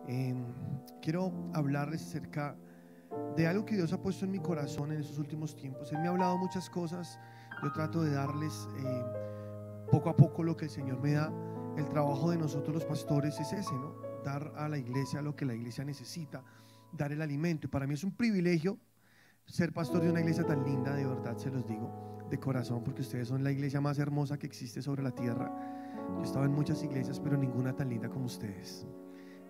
Eh, Quiero hablarles acerca de algo que Dios ha puesto en mi corazón en estos últimos tiempos. Él me ha hablado muchas cosas. Yo trato de darles poco a poco lo que el Señor me da. El trabajo de nosotros los pastores es ese, ¿no? Dar a la iglesia lo que la iglesia necesita, dar el alimento. Y para mí es un privilegio ser pastor de una iglesia tan linda, de verdad se los digo, de corazón, porque ustedes son la iglesia más hermosa que existe sobre la tierra. Yo he estado en muchas iglesias, pero ninguna tan linda como ustedes.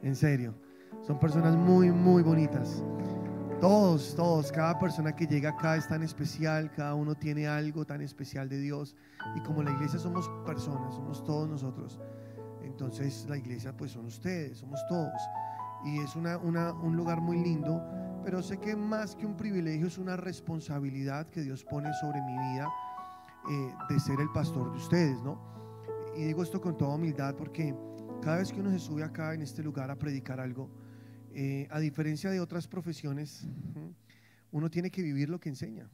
En serio, son personas muy, muy bonitas. Todos, cada persona que llega acá es tan especial, cada uno tiene algo tan especial de Dios. Y como la iglesia somos personas, somos todos nosotros. Entonces la iglesia pues son ustedes, somos todos. Y es un lugar muy lindo, pero sé que más que un privilegio es una responsabilidad que Dios pone sobre mi vida, de ser el pastor de ustedes, ¿no? Y digo esto con toda humildad porque cada vez que uno se sube acá en este lugar a predicar algo, a diferencia de otras profesiones, uno tiene que vivir lo que enseña.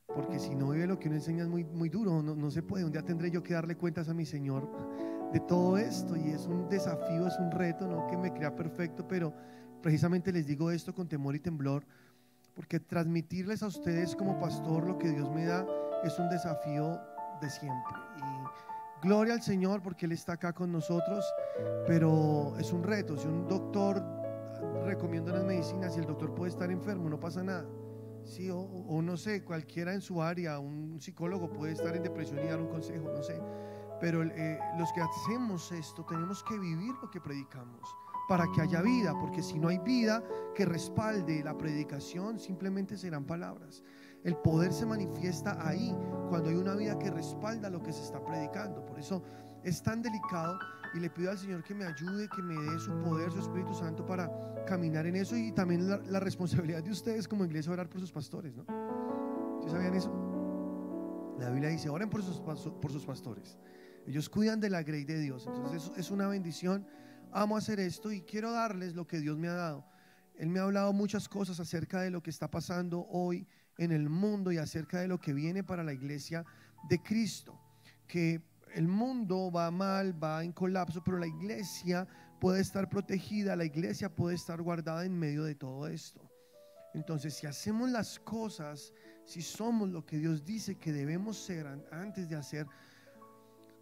Porque si no vive lo que uno enseña es muy, muy duro, no se puede. Un día tendré yo que darle cuentas a mi Señor de todo esto, y es un desafío, es un reto, no que me crea perfecto, pero precisamente les digo esto con temor y temblor, porque transmitirles a ustedes como pastor lo que Dios me da es un desafío de siempre. Y gloria al Señor porque Él está acá con nosotros, pero es un reto. Si un doctor recomienda unas medicinas y el doctor puede estar enfermo, no pasa nada. Sí, o no sé, cualquiera en su área, un psicólogo puede estar en depresión y dar un consejo, no sé. Pero los que hacemos esto tenemos que vivir lo que predicamos para que haya vida, porque si no hay vida que respalde la predicación, simplemente serán palabras. El poder se manifiesta ahí cuando hay una vida que respalda lo que se está predicando. Por eso es tan delicado, y le pido al Señor que me ayude, que me dé su poder, su Espíritu Santo para caminar en eso. Y también la responsabilidad de ustedes como iglesia, orar por sus pastores, ¿no? ¿Sí sabían eso? La Biblia dice: oren por sus pastores. Ellos cuidan de la grey de Dios. Entonces es una bendición. Amo hacer esto y quiero darles lo que Dios me ha dado. Él me ha hablado muchas cosas acerca de lo que está pasando hoy en el mundo y acerca de lo que viene para la iglesia de Cristo. Que el mundo va mal, va en colapso, pero la iglesia puede estar protegida, la iglesia puede estar guardada en medio de todo esto. Entonces, si hacemos las cosas, si somos lo que Dios dice que debemos ser antes de hacer,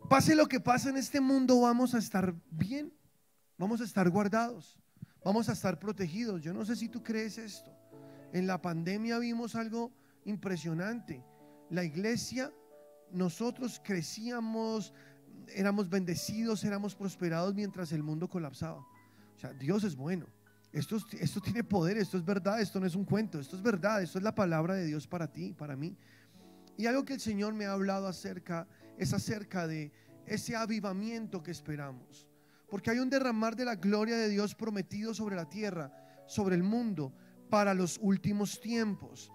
pase lo que pase en este mundo, vamos a estar bien, vamos a estar guardados, vamos a estar protegidos. Yo no sé si tú crees esto. En la pandemia vimos algo impresionante. La iglesia, nosotros crecíamos, éramos bendecidos, éramos prosperados mientras el mundo colapsaba. O sea, Dios es bueno. Esto tiene poder, esto es verdad, esto no es un cuento, esto es verdad, esto es la palabra de Dios para ti, para mí. Y algo que el Señor me ha hablado acerca es acerca de ese avivamiento que esperamos, porque hay un derramar de la gloria de Dios prometido sobre la tierra, sobre el mundo, para los últimos tiempos.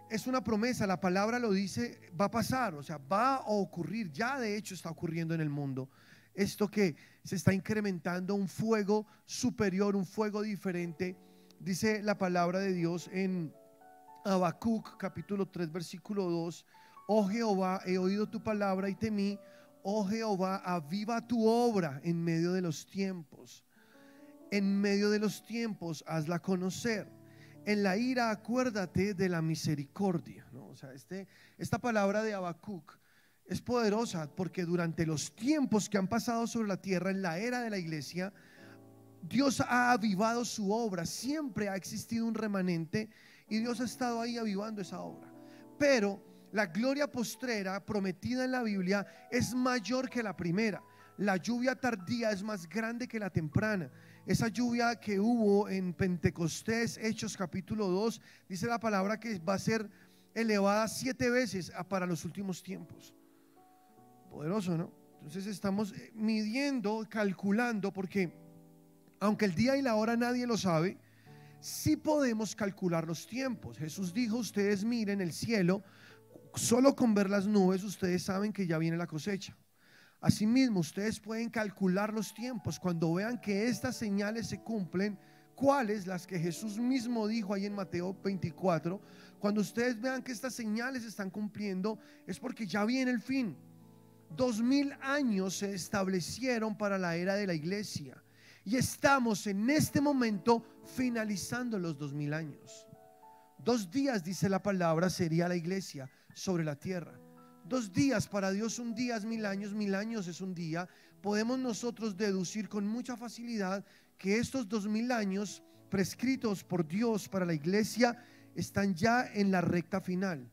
Es una promesa, la palabra lo dice, va a pasar, o sea, va a ocurrir, ya de hecho está ocurriendo en el mundo. Esto que se está incrementando, un fuego superior, un fuego diferente. Dice la palabra de Dios en Habacuc capítulo 3 versículo 2: oh Jehová, he oído tu palabra y temí. Oh Jehová, aviva tu obra en medio de los tiempos. En medio de los tiempos hazla conocer. En la ira acuérdate de la misericordia, ¿no? O sea, esta palabra de Habacuc es poderosa porque durante los tiempos que han pasado sobre la tierra, en la era de la iglesia, Dios ha avivado su obra. Siempre ha existido un remanente y Dios ha estado ahí avivando esa obra. Pero la gloria postrera prometida en la Biblia es mayor que la primera. La lluvia tardía es más grande que la temprana. Esa lluvia que hubo en Pentecostés, Hechos capítulo 2, dice la palabra que va a ser elevada 7 veces para los últimos tiempos. Poderoso, ¿no? Entonces estamos midiendo, calculando, porque aunque el día y la hora nadie lo sabe, sí podemos calcular los tiempos. Jesús dijo: ustedes miren el cielo, solo con ver las nubes ustedes saben que ya viene la cosecha. Asimismo, ustedes pueden calcular los tiempos cuando vean que estas señales se cumplen. ¿Cuáles? Las que Jesús mismo dijo ahí en Mateo 24. Cuando ustedes vean que estas señales se están cumpliendo, es porque ya viene el fin. 2000 años se establecieron para la era de la iglesia, Y estamos en este momento finalizando los 2000 años. 2 días, dice la palabra, sería la iglesia sobre la tierra. 2 días, para Dios un día es 1000 años, 1000 años es un día. Podemos nosotros deducir con mucha facilidad que estos 2000 años prescritos por Dios para la iglesia están ya en la recta final.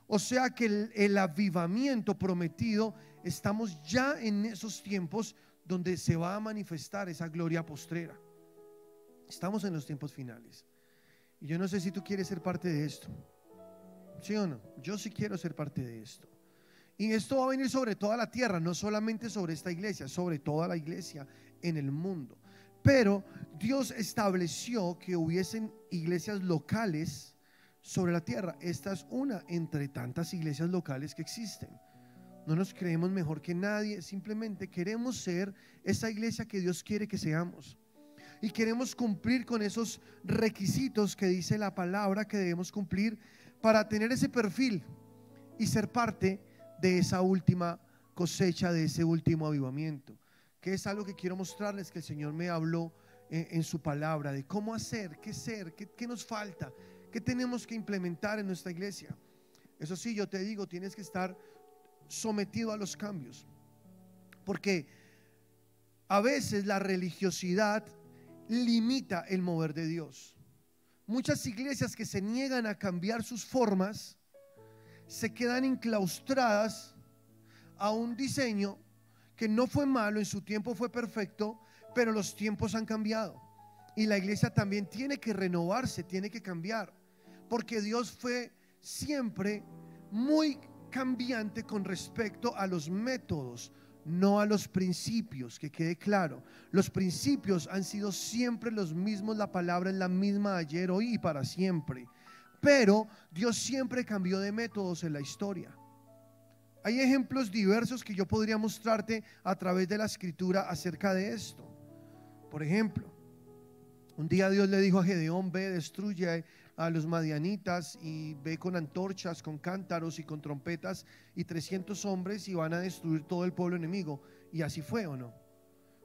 O sea que el avivamiento prometido, estamos ya en esos tiempos donde se va a manifestar esa gloria postrera. Estamos en los tiempos finales. Y yo no sé si tú quieres ser parte de esto, ¿sí o no? Yo sí quiero ser parte de esto. Y esto va a venir sobre toda la tierra, no solamente sobre esta iglesia, sobre toda la iglesia en el mundo. Pero Dios estableció que hubiesen iglesias locales sobre la tierra. Esta es una entre tantas iglesias locales que existen. No nos creemos mejor que nadie, simplemente queremos ser esa iglesia que Dios quiere que seamos. Y queremos cumplir con esos requisitos que dice la palabra que debemos cumplir para tener ese perfil y ser parte de esa última cosecha, de ese último avivamiento, que es algo que quiero mostrarles, que el Señor me habló en su palabra, de cómo hacer, qué ser, qué nos falta, qué tenemos que implementar en nuestra iglesia. Eso sí, yo te digo, tienes que estar sometido a los cambios, porque a veces la religiosidad limita el mover de Dios. Muchas iglesias que se niegan a cambiar sus formas se quedan enclaustradas a un diseño que no fue malo, en su tiempo fue perfecto, pero los tiempos han cambiado y la iglesia también tiene que renovarse, tiene que cambiar, porque Dios fue siempre muy cambiante con respecto a los métodos, no a los principios, que quede claro. Los principios han sido siempre los mismos, la palabra es la misma ayer, hoy y para siempre, pero Dios siempre cambió de métodos en la historia. Hay ejemplos diversos que yo podría mostrarte a través de la escritura acerca de esto. Por ejemplo, un día Dios le dijo a Gedeón: ve, destruye a los madianitas y ve con antorchas, con cántaros y con trompetas y 300 hombres y van a destruir todo el pueblo enemigo. Y así fue, ¿o no?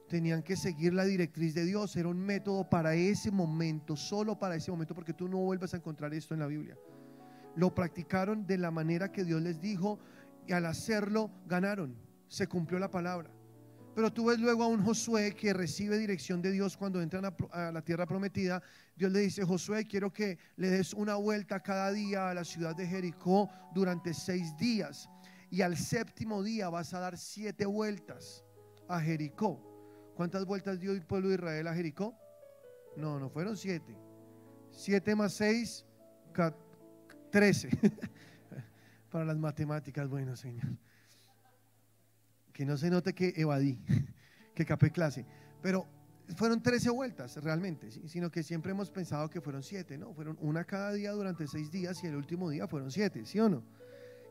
Tenían que seguir la directriz de Dios. Era un método para ese momento, solo para ese momento, porque tú no vuelvas a encontrar esto en la Biblia. Lo practicaron de la manera que Dios les dijo y al hacerlo ganaron, se cumplió la palabra. Pero tú ves luego a un Josué que recibe dirección de Dios cuando entran a la tierra prometida. Dios le dice: Josué, quiero que le des una vuelta cada día a la ciudad de Jericó durante 6 días, y al 7º día vas a dar 7 vueltas a Jericó. ¿Cuántas vueltas dio el pueblo de Israel a Jericó? No fueron 7. 7 más 6, 13. Para las matemáticas, bueno, Señor, que no se note que evadí, que capé clase. Pero fueron 13 vueltas realmente, ¿sí? Sino que siempre hemos pensado que fueron 7, ¿no? Fueron una cada día durante 6 días y el último día fueron 7, ¿sí o no?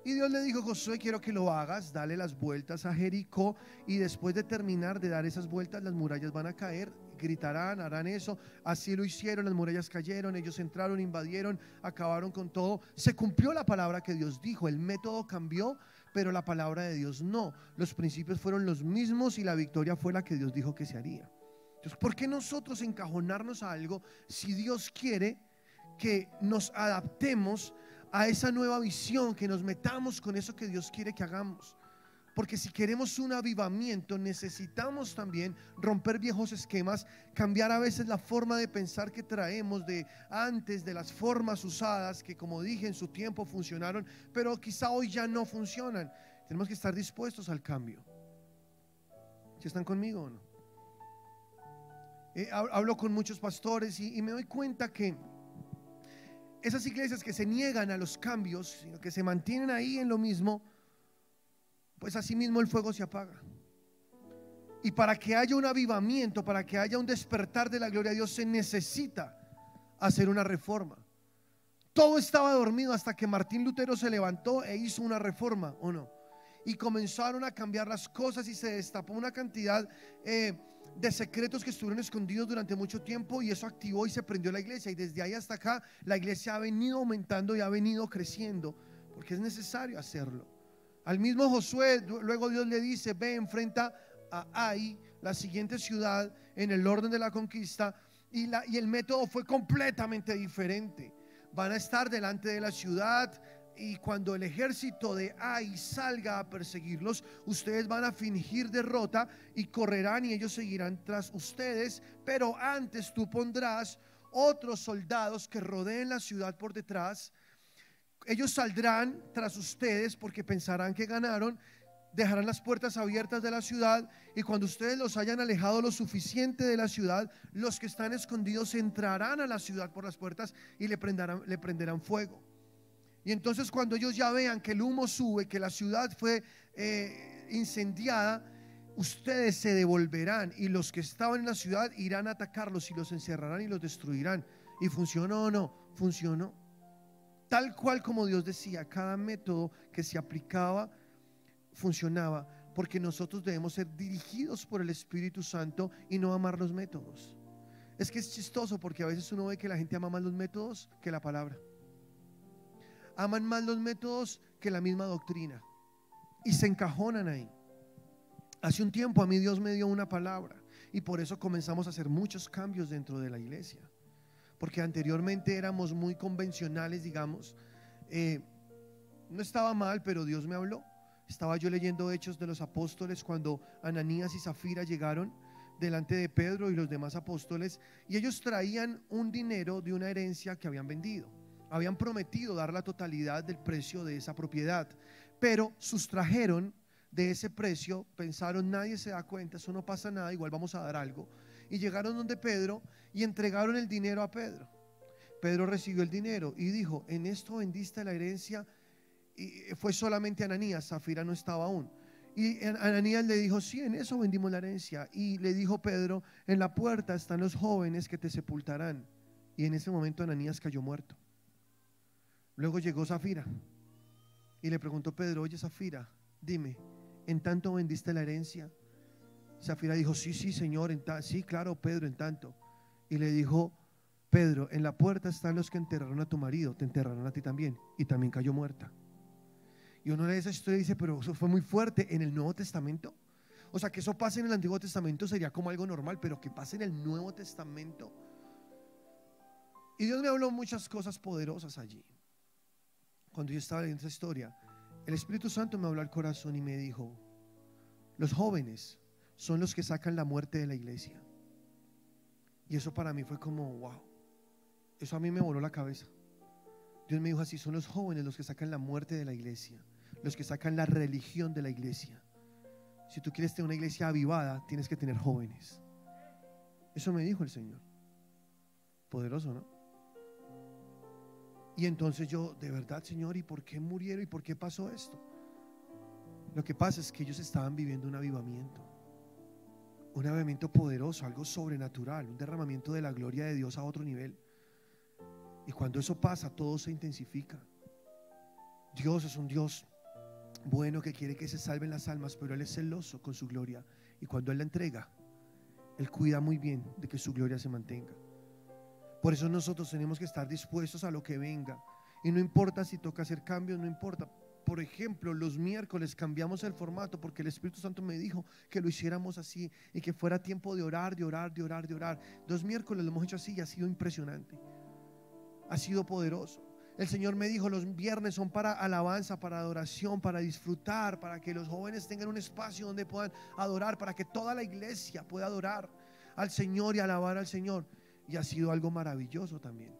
Y Dios le dijo: Josué, quiero que lo hagas, dale las vueltas a Jericó, y después de terminar de dar esas vueltas, las murallas van a caer, gritarán, harán eso. Así lo hicieron, las murallas cayeron, ellos entraron, invadieron, acabaron con todo. Se cumplió la palabra que Dios dijo, el método cambió, pero la palabra de Dios no. Los principios fueron los mismos y la victoria fue la que Dios dijo que se haría. Entonces, ¿por qué nosotros encajonarnos a algo si Dios quiere que nos adaptemos a esa nueva visión, que nos metamos con eso que Dios quiere que hagamos? Porque si queremos un avivamiento, necesitamos también romper viejos esquemas, cambiar a veces la forma de pensar que traemos de antes, de las formas usadas que, como dije, en su tiempo funcionaron, pero quizá hoy ya no funcionan. Tenemos que estar dispuestos al cambio. ¿Sí están conmigo o no? Hablo con muchos pastores y me doy cuenta que esas iglesias que se niegan a los cambios, sino que se mantienen ahí en lo mismo, pues así mismo el fuego se apaga. Y para que haya un avivamiento, para que haya un despertar de la gloria de Dios, se necesita hacer una reforma. Todo estaba dormido hasta que Martín Lutero se levantó e hizo una reforma, ¿o no? Y comenzaron a cambiar las cosas y se destapó una cantidad de secretos que estuvieron escondidos durante mucho tiempo, y eso activó y se prendió la iglesia, y desde ahí hasta acá la iglesia ha venido aumentando y ha venido creciendo, porque es necesario hacerlo. Al mismo Josué luego Dios le dice: ve, enfrenta a Ai, la siguiente ciudad en el orden de la conquista y el método fue completamente diferente. Van a estar delante de la ciudad y cuando el ejército de Ai salga a perseguirlos, ustedes van a fingir derrota y correrán y ellos seguirán tras ustedes, pero antes tú pondrás otros soldados que rodeen la ciudad por detrás. Ellos saldrán tras ustedes porque pensarán que ganaron, dejarán las puertas abiertas de la ciudad y cuando ustedes los hayan alejado lo suficiente de la ciudad, los que están escondidos entrarán a la ciudad por las puertas y le prenderán fuego. Y entonces cuando ellos ya vean que el humo sube, que la ciudad fue incendiada, ustedes se devolverán y los que estaban en la ciudad irán a atacarlos y los encerrarán y los destruirán. ¿Y funcionó o no? Funcionó. Tal cual como Dios decía, cada método que se aplicaba funcionaba, porque nosotros debemos ser dirigidos por el Espíritu Santo y no amar los métodos. Es que es chistoso porque a veces uno ve que la gente ama más los métodos que la palabra. Aman más los métodos que la misma doctrina y se encajonan ahí. Hace un tiempo a mí Dios me dio una palabra y por eso comenzamos a hacer muchos cambios dentro de la iglesia, porque anteriormente éramos muy convencionales, digamos. No estaba mal, pero Dios me habló. Estaba yo leyendo Hechos de los Apóstoles cuando Ananías y Zafira llegaron delante de Pedro y los demás apóstoles y ellos traían un dinero de una herencia que habían vendido. Habían prometido dar la totalidad del precio de esa propiedad, pero sustrajeron de ese precio, pensaron nadie se da cuenta, eso no pasa nada, igual vamos a dar algo, y llegaron donde Pedro y entregaron el dinero a Pedro. Pedro recibió el dinero y dijo: en esto vendiste la herencia. Y fue solamente Ananías, Zafira no estaba aún. Y Ananías le dijo: sí, en eso vendimos la herencia. Y le dijo Pedro: en la puerta están los jóvenes que te sepultarán. Y en ese momento Ananías cayó muerto. Luego llegó Zafira y le preguntó Pedro: oye Zafira, dime, ¿en tanto vendiste la herencia? Zafira dijo: sí, sí, Señor, sí, claro, Pedro, en tanto. Y le dijo Pedro: en la puerta están los que enterraron a tu marido, te enterrarán a ti también. Y también cayó muerta. Y uno lee esa historia y dice: pero eso fue muy fuerte. ¿En el Nuevo Testamento? O sea, que eso pase en el Antiguo Testamento sería como algo normal, pero que pase en el Nuevo Testamento. Y Dios me habló muchas cosas poderosas allí. Cuando yo estaba leyendo esa historia, el Espíritu Santo me habló al corazón y me dijo: los jóvenes son los que sacan la muerte de la iglesia. Y eso para mí fue como wow. Eso a mí me voló la cabeza. Dios me dijo así: son los jóvenes los que sacan la muerte de la iglesia, los que sacan la religión de la iglesia. Si tú quieres tener una iglesia avivada, tienes que tener jóvenes. Eso me dijo el Señor. Poderoso, ¿no? Y entonces yo, de verdad, Señor, ¿y por qué murieron? ¿Y por qué pasó esto? Lo que pasa es que ellos estaban viviendo un avivamiento poderoso, algo sobrenatural, un derramamiento de la gloria de Dios a otro nivel. Y cuando eso pasa, todo se intensifica. Dios es un Dios bueno que quiere que se salven las almas, pero Él es celoso con su gloria. Y cuando Él la entrega, Él cuida muy bien de que su gloria se mantenga. Por eso nosotros tenemos que estar dispuestos a lo que venga. Y no importa si toca hacer cambios, no importa. Por ejemplo, los miércoles cambiamos el formato porque el Espíritu Santo me dijo que lo hiciéramos así y que fuera tiempo de orar, de orar, de orar, de orar. 2 miércoles lo hemos hecho así y ha sido impresionante. Ha sido poderoso. El Señor me dijo: los viernes son para alabanza, para adoración, para disfrutar, para que los jóvenes tengan un espacio donde puedan adorar, para que toda la iglesia pueda adorar al Señor y alabar al Señor. Y ha sido algo maravilloso también.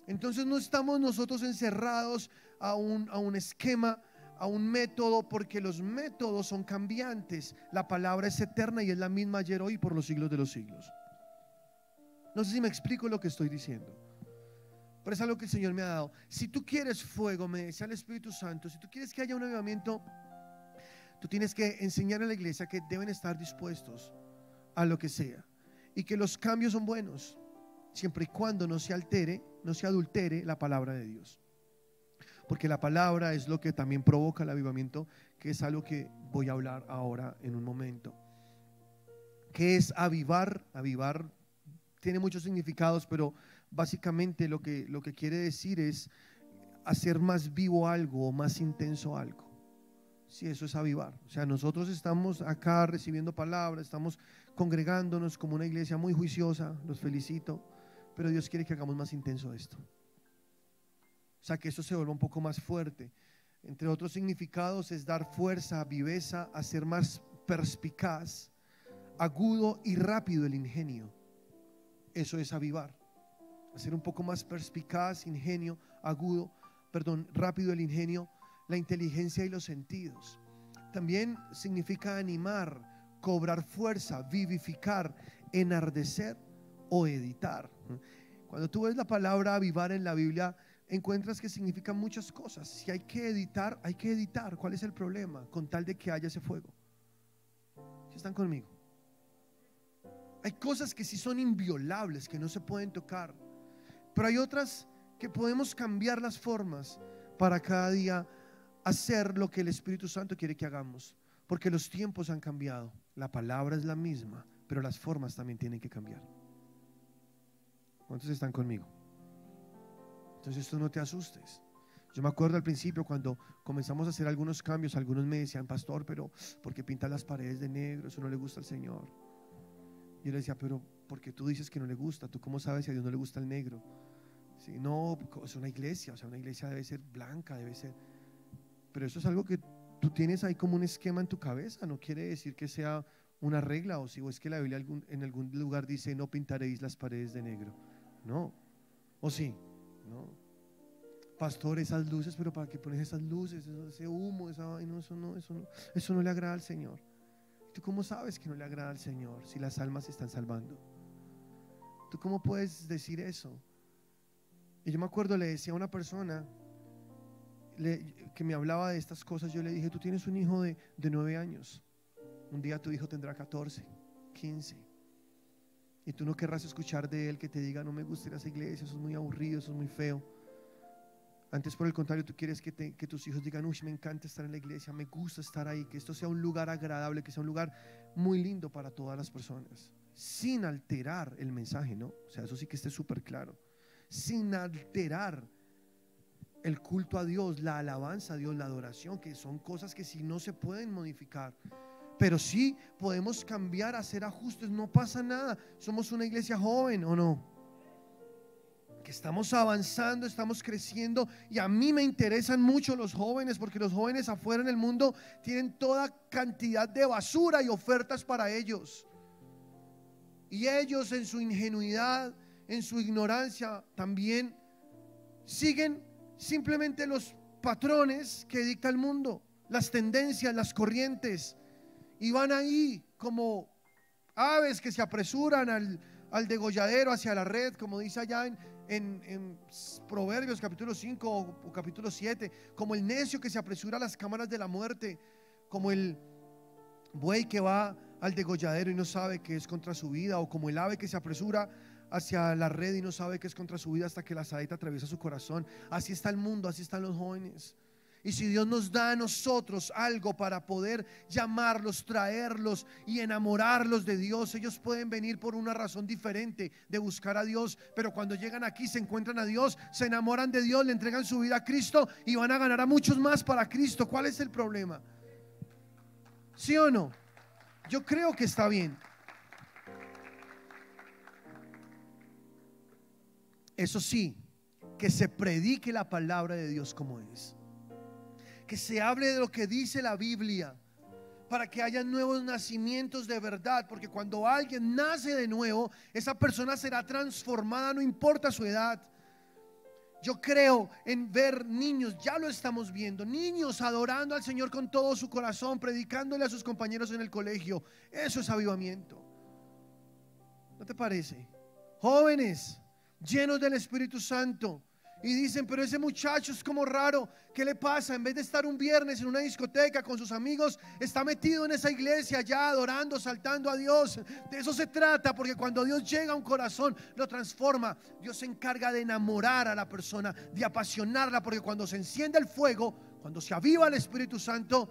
Entonces no estamos nosotros encerrados a un esquema, a un método, porque los métodos son cambiantes. La palabra es eterna y es la misma ayer, hoy y por los siglos de los siglos. No sé si me explico lo que estoy diciendo, pero es algo que el Señor me ha dado. Si tú quieres fuego, me decía el Espíritu Santo, si tú quieres que haya un avivamiento, tú tienes que enseñar a la iglesia que deben estar dispuestos a lo que sea y que los cambios son buenos siempre y cuando no se altere, no se adultere la palabra de Dios, porque la palabra es lo que también provoca el avivamiento, que es algo que voy a hablar ahora en un momento. ¿Qué es avivar? Avivar tiene muchos significados, pero básicamente lo que quiere decir es hacer más vivo algo o más intenso algo. Sí, eso es avivar. O sea, nosotros estamos acá recibiendo palabras, estamos congregándonos como una iglesia muy juiciosa, los felicito, pero Dios quiere que hagamos más intenso esto. O sea, que esto se vuelva un poco más fuerte. Entre otros significados es dar fuerza, viveza, hacer más perspicaz, agudo y rápido el ingenio. Eso es avivar. Hacer un poco más perspicaz, rápido el ingenio, la inteligencia y los sentidos. También significa animar, cobrar fuerza, vivificar, enardecer o editar. Cuando tú ves la palabra avivar en la Biblia, encuentras que significa muchas cosas. Si hay que editar, hay que editar. ¿Cuál es el problema? Con tal de que haya ese fuego. ¿Sí están conmigo? Hay cosas que sí son inviolables, que no se pueden tocar, pero hay otras que podemos cambiar las formas para cada día hacer lo que el Espíritu Santo quiere que hagamos, porque los tiempos han cambiado. La palabra es la misma, pero las formas también tienen que cambiar. ¿Cuántos están conmigo? Entonces tú no te asustes. Yo me acuerdo al principio cuando comenzamos a hacer algunos cambios, algunos me decían: pastor, pero ¿por qué pintas las paredes de negro? Eso no le gusta al Señor. Yo le decía: pero ¿por qué tú dices que no le gusta? ¿Tú cómo sabes si a Dios no le gusta el negro? Sí, no, es una iglesia, o sea, una iglesia debe ser blanca, debe ser. Pero eso es algo que tú tienes ahí como un esquema en tu cabeza. No quiere decir que sea una regla, o si es que la Biblia en algún lugar dice: no pintaréis las paredes de negro. No, o sí. No, pastor, esas luces, pero ¿para qué pones esas luces? Ese humo, esa vaina, eso no le agrada al Señor. ¿Tú cómo sabes que no le agrada al Señor si las almas se están salvando? ¿Tú cómo puedes decir eso? Y yo me acuerdo, le decía a una persona que me hablaba de estas cosas, yo le dije: tú tienes un hijo de 9 años, un día tu hijo tendrá 14, 15. Y tú no querrás escuchar de él que te diga: no me gusta ir a esa iglesia, eso es muy aburrido, eso es muy feo. Antes, por el contrario, tú quieres que tus hijos digan: uy, me encanta estar en la iglesia, me gusta estar ahí, que esto sea un lugar agradable, que sea un lugar muy lindo para todas las personas, sin alterar el mensaje, ¿no? O sea, eso sí que esté súper claro, sin alterar el culto a Dios, la alabanza a Dios, la adoración, que son cosas que sí no se pueden modificar. Pero sí podemos cambiar, hacer ajustes, no pasa nada. Somos una iglesia joven, ¿o no? Que estamos avanzando, estamos creciendo, y a mí me interesan mucho los jóvenes, porque los jóvenes afuera en el mundo tienen toda cantidad de basura y ofertas para ellos. Y ellos, en su ingenuidad, en su ignorancia, también siguen simplemente los patrones que dicta el mundo, las tendencias, las corrientes. Y van ahí como aves que se apresuran al degolladero, hacia la red, como dice allá en Proverbios capítulo 5 o capítulo 7, como el necio que se apresura a las cámaras de la muerte, como el buey que va al degolladero y no sabe que es contra su vida, o como el ave que se apresura hacia la red y no sabe que es contra su vida hasta que la saeta atraviesa su corazón. Así está el mundo, así están los jóvenes. Y si Dios nos da a nosotros algo para poder llamarlos, traerlos y enamorarlos de Dios, ellos pueden venir por una razón diferente de buscar a Dios, pero cuando llegan aquí se encuentran a Dios, se enamoran de Dios, le entregan su vida a Cristo y van a ganar a muchos más para Cristo. ¿Cuál es el problema? ¿Sí o no? Yo creo que está bien. Eso sí, que se predique la palabra de Dios como es, que se hable de lo que dice la Biblia, para que haya nuevos nacimientos de verdad, porque cuando alguien nace de nuevo, esa persona será transformada, no importa su edad. Yo creo en ver niños, ya lo estamos viendo, niños adorando al Señor con todo su corazón, predicándole a sus compañeros en el colegio. Eso es avivamiento, ¿no te parece? Jóvenes llenos del Espíritu Santo, y dicen: pero ese muchacho es como raro, ¿qué le pasa? En vez de estar un viernes en una discoteca con sus amigos, está metido en esa iglesia ya adorando, saltando a Dios. De eso se trata, porque cuando Dios llega a un corazón, lo transforma. Dios se encarga de enamorar a la persona, de apasionarla, porque cuando se enciende el fuego, cuando se aviva el Espíritu Santo,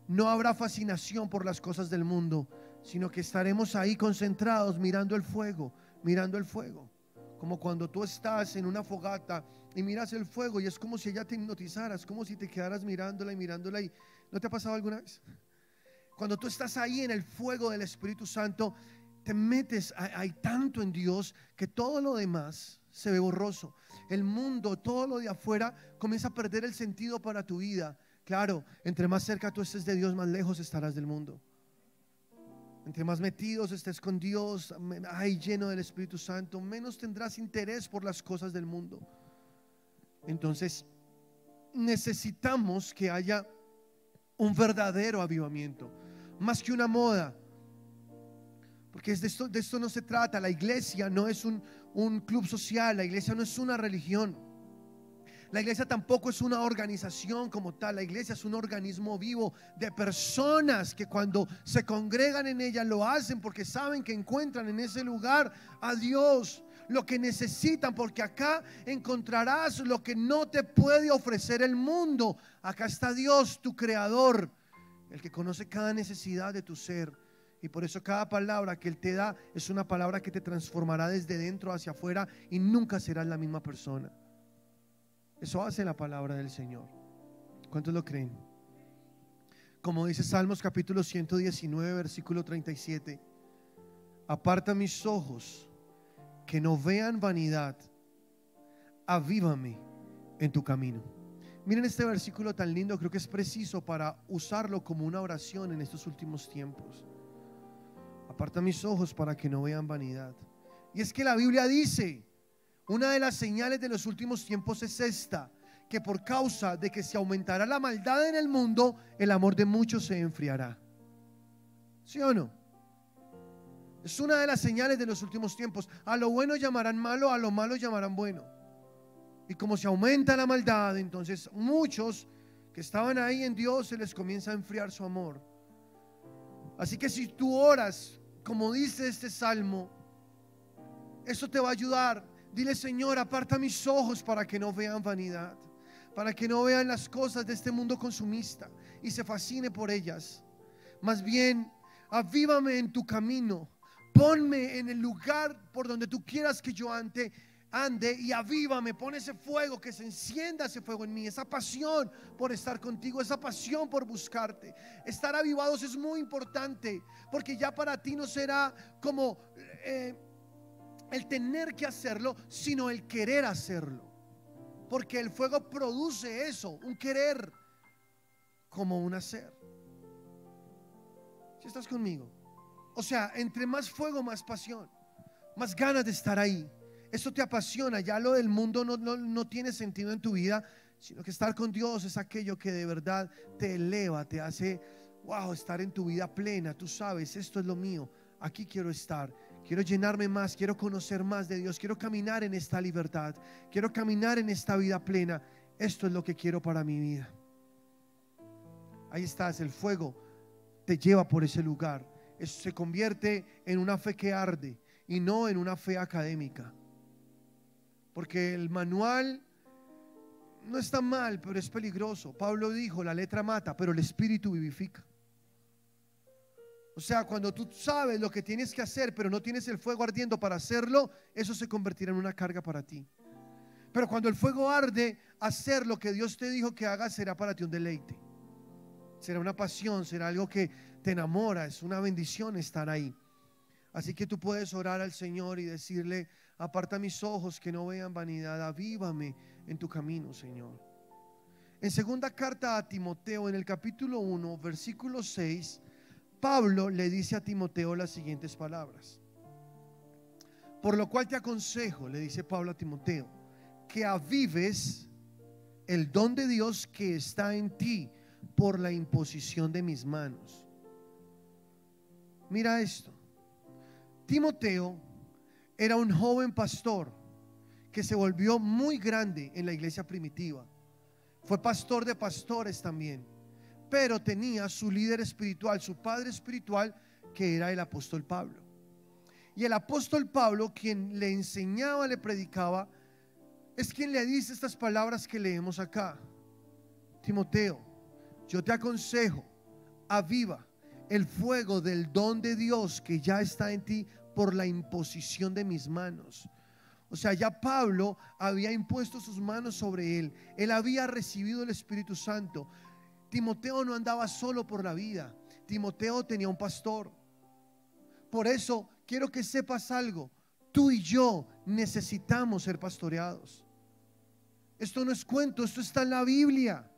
no habrá fascinación por las cosas del mundo, sino que estaremos ahí concentrados mirando el fuego, mirando el fuego. Como cuando tú estás en una fogata y miras el fuego, y es como si ella te hipnotizara, es como si te quedaras mirándola y mirándola. Y ¿no te ha pasado alguna vez? Cuando tú estás ahí en el fuego del Espíritu Santo, te metes, hay tanto en Dios que todo lo demás se ve borroso. El mundo, todo lo de afuera comienza a perder el sentido para tu vida. Claro, entre más cerca tú estés de Dios, más lejos estarás del mundo. Entre más metidos estés con Dios, ay, lleno del Espíritu Santo, menos tendrás interés por las cosas del mundo. Entonces, necesitamos que haya un verdadero avivamiento, más que una moda. Porque de esto no se trata. La iglesia no es un club social, la iglesia no es una religión. La iglesia tampoco es una organización como tal. La iglesia es un organismo vivo de personas que cuando se congregan en ella lo hacen porque saben que encuentran en ese lugar a Dios, lo que necesitan, porque acá encontrarás lo que no te puede ofrecer el mundo. Acá está Dios, tu creador, el que conoce cada necesidad de tu ser. Y por eso cada palabra que Él te da es una palabra que te transformará desde dentro hacia afuera y nunca serás la misma persona. Eso hace la palabra del Señor. ¿Cuántos lo creen? Como dice Salmos capítulo 119 versículo 37: aparta mis ojos que no vean vanidad, avívame en tu camino. Miren este versículo tan lindo, creo que es preciso para usarlo como una oración en estos últimos tiempos. Aparta mis ojos para que no vean vanidad. Y es que la Biblia dice, una de las señales de los últimos tiempos es esta: que por causa de que se aumentará la maldad en el mundo, el amor de muchos se enfriará. ¿Sí o no? Es una de las señales de los últimos tiempos. A lo bueno llamarán malo, a lo malo llamarán bueno. Y como se aumenta la maldad, entonces muchos que estaban ahí en Dios se les comienza a enfriar su amor. Así que si tú oras como dice este salmo, eso te va a ayudar. Dile: Señor, aparta mis ojos para que no vean vanidad, para que no vean las cosas de este mundo consumista y se fascine por ellas. Más bien, avívame en tu camino, ponme en el lugar por donde tú quieras que yo ande y avívame, pon ese fuego, que se encienda ese fuego en mí, esa pasión por estar contigo, esa pasión por buscarte. Estar avivados es muy importante, porque ya para ti no será como el tener que hacerlo, sino el querer hacerlo, porque el fuego produce eso, un querer como un hacer. ¿Si estás conmigo? O sea, entre más fuego, más pasión, más ganas de estar ahí. Eso te apasiona. Ya lo del mundo no tiene sentido en tu vida, sino que estar con Dios es aquello que de verdad te eleva, te hace, wow, estar en tu vida plena. Tú sabes, esto es lo mío, aquí quiero estar. Quiero llenarme más, quiero conocer más de Dios, quiero caminar en esta libertad, quiero caminar en esta vida plena. Esto es lo que quiero para mi vida. Ahí estás, el fuego te lleva por ese lugar. Eso se convierte en una fe que arde y no en una fe académica. Porque el manual no está mal, pero es peligroso. Pablo dijo: la letra mata, pero el espíritu vivifica. O sea, cuando tú sabes lo que tienes que hacer, pero no tienes el fuego ardiendo para hacerlo, eso se convertirá en una carga para ti. Pero cuando el fuego arde, hacer lo que Dios te dijo que hagas será para ti un deleite. Será una pasión, será algo que te enamora, es una bendición estar ahí. Así que tú puedes orar al Señor y decirle: aparta mis ojos que no vean vanidad, avívame en tu camino, Señor. En segunda carta a Timoteo, en el capítulo 1, versículo 6, Pablo le dice a Timoteo las siguientes palabras: por lo cual te aconsejo, le dice Pablo a Timoteo, que avives el don de Dios que está en ti por la imposición de mis manos. Mira esto. Timoteo era un joven pastor que se volvió muy grande en la iglesia primitiva. Fue pastor de pastores también, pero tenía su líder espiritual, su padre espiritual, que era el apóstol Pablo. Y el apóstol Pablo, quien le enseñaba, le predicaba, es quien le dice estas palabras que leemos acá: Timoteo, yo te aconsejo, aviva el fuego del don de Dios que ya está en ti por la imposición de mis manos. O sea, ya Pablo había impuesto sus manos sobre él. Él había recibido el Espíritu Santo. Timoteo no andaba solo por la vida. Timoteo tenía un pastor. Por eso quiero que sepas algo. Tú y yo necesitamos ser pastoreados. Esto no es cuento, esto está en la Biblia.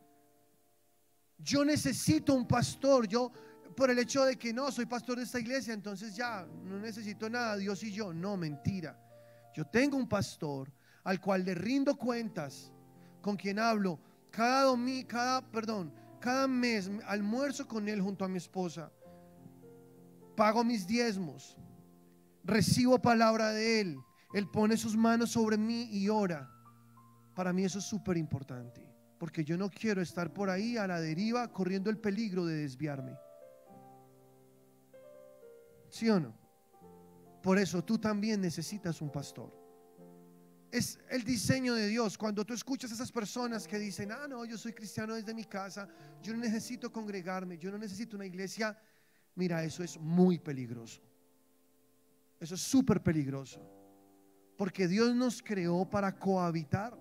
Yo necesito un pastor. Yo, por el hecho de que no soy pastor de esta iglesia, entonces ya no necesito nada, Dios y yo. No, mentira. Yo tengo un pastor al cual le rindo cuentas, con quien hablo cada mes, almuerzo con él junto a mi esposa, pago mis diezmos, recibo palabra de él, él pone sus manos sobre mí y ora. Para mí eso es súper importante, porque yo no quiero estar por ahí a la deriva corriendo el peligro de desviarme. ¿Sí o no? Por eso tú también necesitas un pastor. Es el diseño de Dios. Cuando tú escuchas a esas personas que dicen: ah, no, yo soy cristiano desde mi casa, yo no necesito congregarme, yo no necesito una iglesia. Mira, eso es muy peligroso. Eso es súper peligroso, porque Dios nos creó para cohabitar,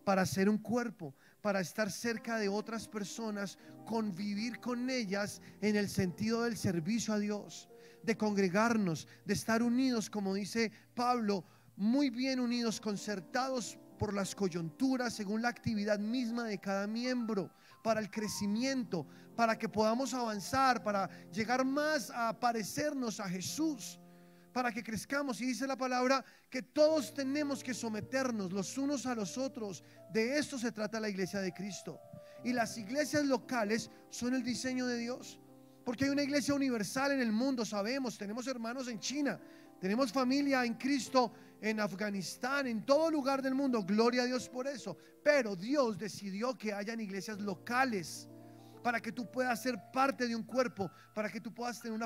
para ser un cuerpo, para estar cerca de otras personas, convivir con ellas en el sentido del servicio a Dios, de congregarnos, de estar unidos, como dice Pablo, muy bien unidos, concertados por las coyunturas, según la actividad misma de cada miembro, para el crecimiento, para que podamos avanzar, para llegar más a parecernos a Jesús, para que crezcamos. Y dice la palabra que todos tenemos que someternos los unos a los otros. De esto se trata la iglesia de Cristo. Y las iglesias locales son el diseño de Dios, porque hay una iglesia universal en el mundo. Sabemos, tenemos hermanos en China, tenemos familia en Cristo en Afganistán, en todo lugar del mundo. Gloria a Dios por eso. Pero Dios decidió que hayan iglesias locales, para que tú puedas ser parte de un cuerpo, para que tú puedas tener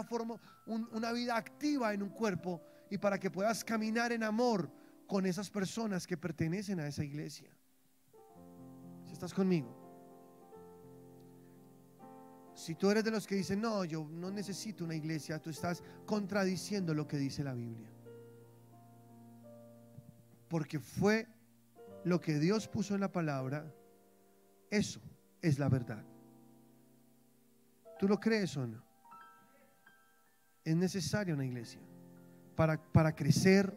una vida activa en un cuerpo, y para que puedas caminar en amor con esas personas que pertenecen a esa iglesia. ¿Si estás conmigo? Si tú eres de los que dicen: no, yo no necesito una iglesia, tú estás contradiciendo lo que dice la Biblia, porque fue lo que Dios puso en la palabra. Eso es la verdad. ¿Tú lo crees o no? Es necesaria una iglesia para crecer,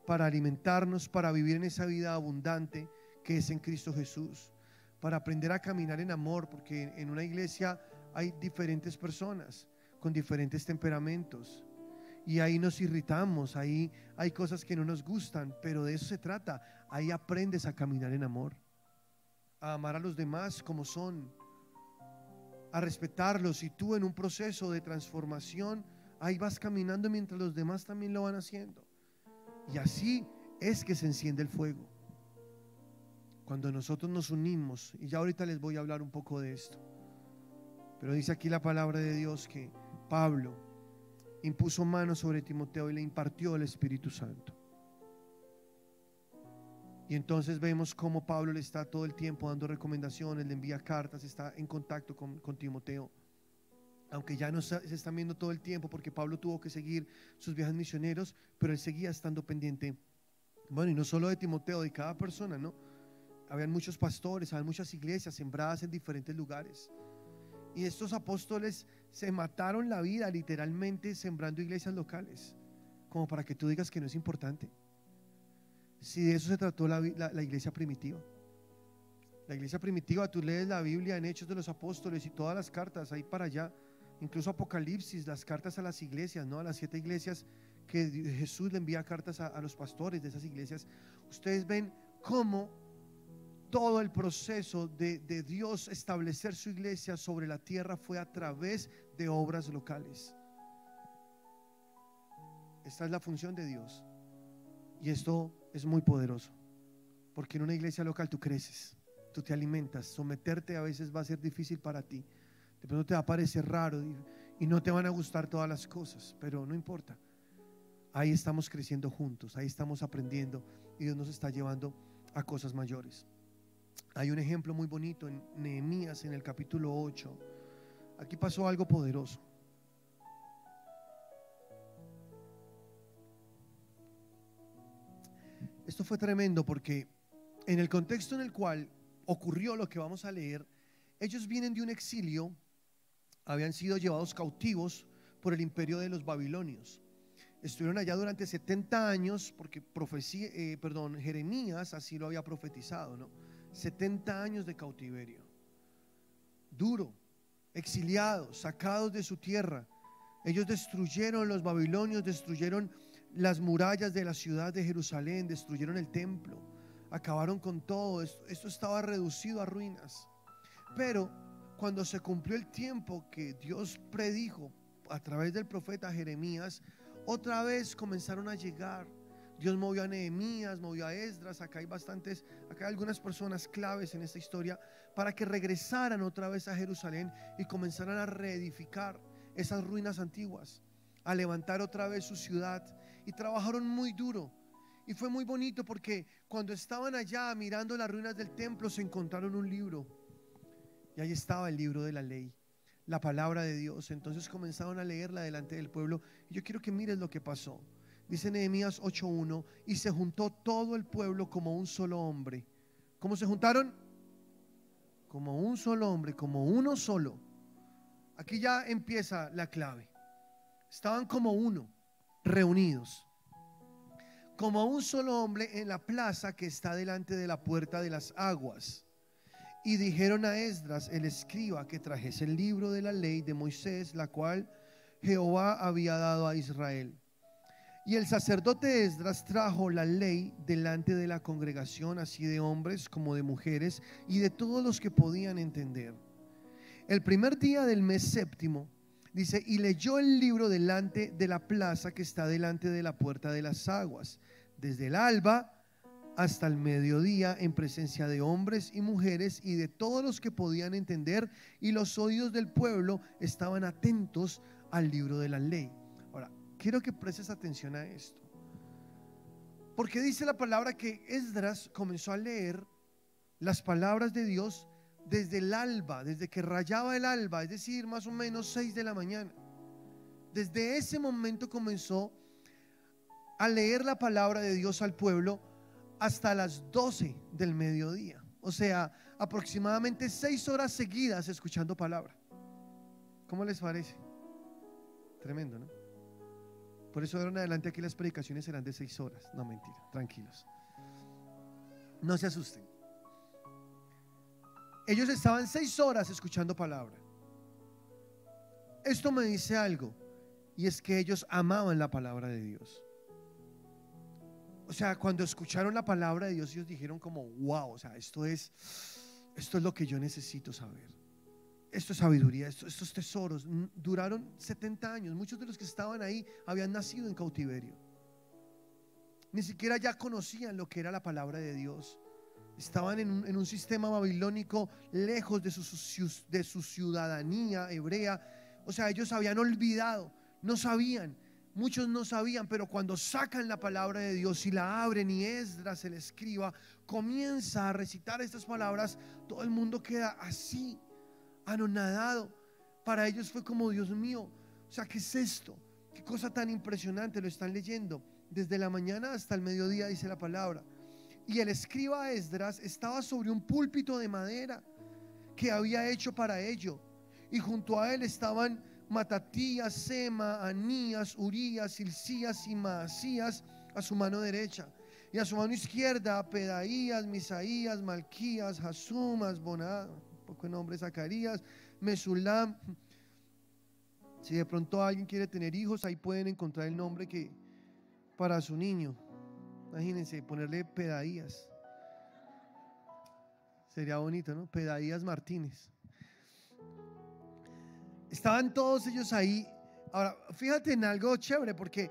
para alimentarnos, para vivir en esa vida abundante que es en Cristo Jesús, para aprender a caminar en amor, porque en una iglesia hay diferentes personas con diferentes temperamentos, y ahí nos irritamos, ahí hay cosas que no nos gustan, pero de eso se trata. Ahí aprendes a caminar en amor, a amar a los demás como son, a respetarlos, y tú en un proceso de transformación ahí vas caminando mientras los demás también lo van haciendo. Y así es que se enciende el fuego, cuando nosotros nos unimos. Y ya ahorita les voy a hablar un poco de esto, pero dice aquí la palabra de Dios que Pablo impuso manos sobre Timoteo y le impartió el Espíritu Santo. Y entonces vemos cómo Pablo le está todo el tiempo dando recomendaciones, le envía cartas, está en contacto con Timoteo, aunque ya no se están viendo todo el tiempo, porque Pablo tuvo que seguir sus viajes misioneros, pero él seguía estando pendiente. Bueno, y no solo de Timoteo, de cada persona, ¿no? Habían muchos pastores, habían muchas iglesias sembradas en diferentes lugares, y estos apóstoles se mataron la vida literalmente sembrando iglesias locales, como para que tú digas que no es importante. Si de eso se trató la iglesia primitiva. La iglesia primitiva, tú lees la Biblia en Hechos de los Apóstoles y todas las cartas ahí para allá, incluso Apocalipsis, las cartas a las iglesias, ¿no? A las 7 iglesias que Jesús le envía cartas a los pastores de esas iglesias. Ustedes ven cómo todo el proceso de Dios establecer su iglesia sobre la tierra fue a través de obras locales. Esta es la función de Dios, y esto es muy poderoso, porque en una iglesia local tú creces, tú te alimentas. Someterte a veces va a ser difícil para ti, de pronto te va a parecer raro y no te van a gustar todas las cosas, pero no importa. Ahí estamos creciendo juntos, ahí estamos aprendiendo, y Dios nos está llevando a cosas mayores. Hay un ejemplo muy bonito en Nehemías, en el capítulo 8. Aquí pasó algo poderoso. Esto fue tremendo, porque en el contexto en el cual ocurrió lo que vamos a leer, ellos vienen de un exilio habían sido llevados cautivos por el imperio de los babilonios. Estuvieron allá durante 70 años, porque Jeremías así lo había profetizado, ¿no? 70 años de cautiverio, duro, exiliados, sacados de su tierra. Ellos destruyeron, los babilonios destruyeron las murallas de la ciudad de Jerusalén, destruyeron el templo, acabaron con todo. Esto estaba reducido a ruinas. Pero cuando se cumplió el tiempo que Dios predijo a través del profeta Jeremías, otra vez comenzaron a llegar. Dios movió a Nehemías, movió a Esdras. Acá hay algunas personas claves en esta historia para que regresaran otra vez a Jerusalén y comenzaran a reedificar esas ruinas antiguas, a levantar otra vez su ciudad. Y trabajaron muy duro. Y fue muy bonito porque cuando estaban allá mirando las ruinas del templo, se encontraron un libro. Y ahí estaba el libro de la ley, la palabra de Dios. Entonces comenzaron a leerla delante del pueblo. Y yo quiero que mires lo que pasó. Dice Nehemías 8:1: y se juntó todo el pueblo como un solo hombre. ¿Cómo se juntaron? Como un solo hombre, como uno solo. Aquí ya empieza la clave. Estaban como uno, reunidos, como un solo hombre en la plaza que está delante de la puerta de las aguas. Y dijeron a Esdras el escriba que trajese el libro de la ley de Moisés, la cual Jehová había dado a Israel. Y el sacerdote Esdras trajo la ley delante de la congregación, así de hombres como de mujeres y de todos los que podían entender. El primer día del mes séptimo, dice, y leyó el libro delante de la plaza que está delante de la puerta de las aguas, desde el alba hasta el mediodía, en presencia de hombres y mujeres y de todos los que podían entender, y los oídos del pueblo estaban atentos al libro de la ley. Ahora, quiero que prestes atención a esto, porque dice la palabra que Esdras comenzó a leer las palabras de Dios desde el alba, desde que rayaba el alba, es decir, más o menos 6 de la mañana. Desde ese momento comenzó a leer la palabra de Dios al pueblo hasta las 12 del mediodía. O sea, aproximadamente 6 horas seguidas escuchando palabra. ¿Cómo les parece? Tremendo, ¿no? Por eso de ahora en adelante aquí las predicaciones serán de 6 horas. No, mentira, tranquilos. No se asusten. Ellos estaban 6 horas escuchando palabra. Esto me dice algo, y es que ellos amaban la palabra de Dios. O sea, cuando escucharon la palabra de Dios, ellos dijeron como, wow, o sea, esto es lo que yo necesito saber. Esto es sabiduría, estos tesoros. Duraron 70 años. Muchos de los que estaban ahí habían nacido en cautiverio. Ni siquiera ya conocían lo que era la palabra de Dios. Estaban en un sistema babilónico, lejos de su ciudadanía hebrea. O sea, ellos habían olvidado, no sabían. Muchos no sabían, pero cuando sacan la palabra de Dios y la abren, y Esdras, el escriba, comienza a recitar estas palabras, todo el mundo queda así, anonadado. Para ellos fue como, Dios mío, o sea, ¿qué es esto? Qué cosa tan impresionante. Lo están leyendo desde la mañana hasta el mediodía, dice la palabra. Y el escriba Esdras estaba sobre un púlpito de madera que había hecho para ello, y junto a él estaban Matatías, Sema, Anías, Urías, Hilcías y Maasías a su mano derecha, y a su mano izquierda Pedaías, Misaías, Malquías, Hasum, Asbonad, un poco de nombre, Zacarías, Mesulam. Si de pronto alguien quiere tener hijos, ahí pueden encontrar el nombre que para su niño. Imagínense, ponerle Pedaías. Sería bonito, ¿no? Pedaías Martínez. Estaban todos ellos ahí. Ahora, fíjate en algo chévere, porque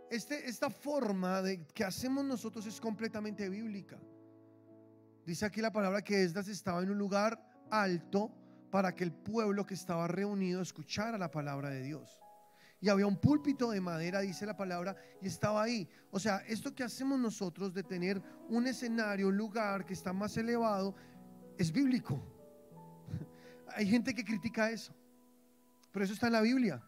esta forma de que hacemos nosotros es completamente bíblica. Dice aquí la palabra que Esdras estaba en un lugar alto para que el pueblo que estaba reunido escuchara la palabra de Dios. Y había un púlpito de madera, dice la palabra, y estaba ahí. O sea, esto que hacemos nosotros de tener un escenario, un lugar que está más elevado, es bíblico. Hay gente que critica eso, pero eso está en la Biblia.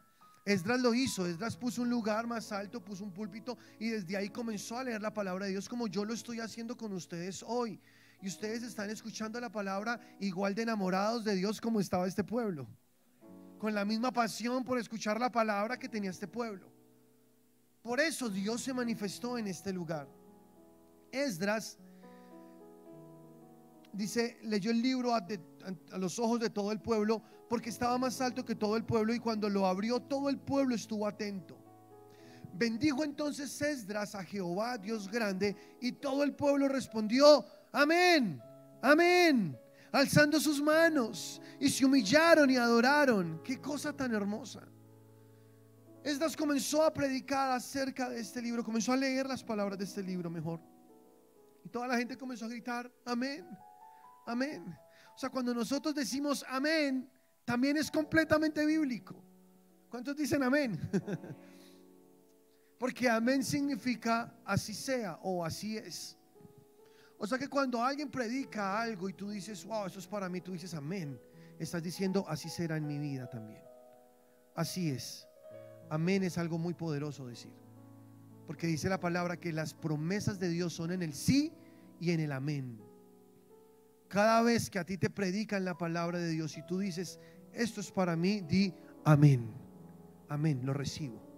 Esdras lo hizo. Esdras puso un lugar más alto, puso un púlpito, y desde ahí comenzó a leer la palabra de Dios, como yo lo estoy haciendo con ustedes hoy. Y ustedes están escuchando la palabra igual de enamorados de Dios como estaba este pueblo. con la misma pasión por escuchar la palabra que tenía este pueblo. Por eso Dios se manifestó en este lugar. Esdras dice, leyó el libro a los ojos de todo el pueblo, porque estaba más alto que todo el pueblo, y cuando lo abrió todo el pueblo estuvo atento. Bendijo entonces Esdras a Jehová, Dios grande, y todo el pueblo respondió: amén, amén, alzando sus manos, y se humillaron y adoraron. Qué cosa tan hermosa. Esdras comenzó a predicar acerca de este libro, comenzó a leer las palabras de este libro mejor, y toda la gente comenzó a gritar: amén, amén. O sea, cuando nosotros decimos amén, también es completamente bíblico. ¿Cuántos dicen amén? Porque amén significa así sea o así es. O sea que cuando alguien predica algo y tú dices: wow, eso es para mí, tú dices amén, estás diciendo: así será en mi vida también. Así es. Amén es algo muy poderoso decir, porque dice la palabra que las promesas de Dios son en el sí y en el amén. Cada vez que a ti te predican la palabra de Dios y tú dices: esto es para mí, di amén. Amén, lo recibo.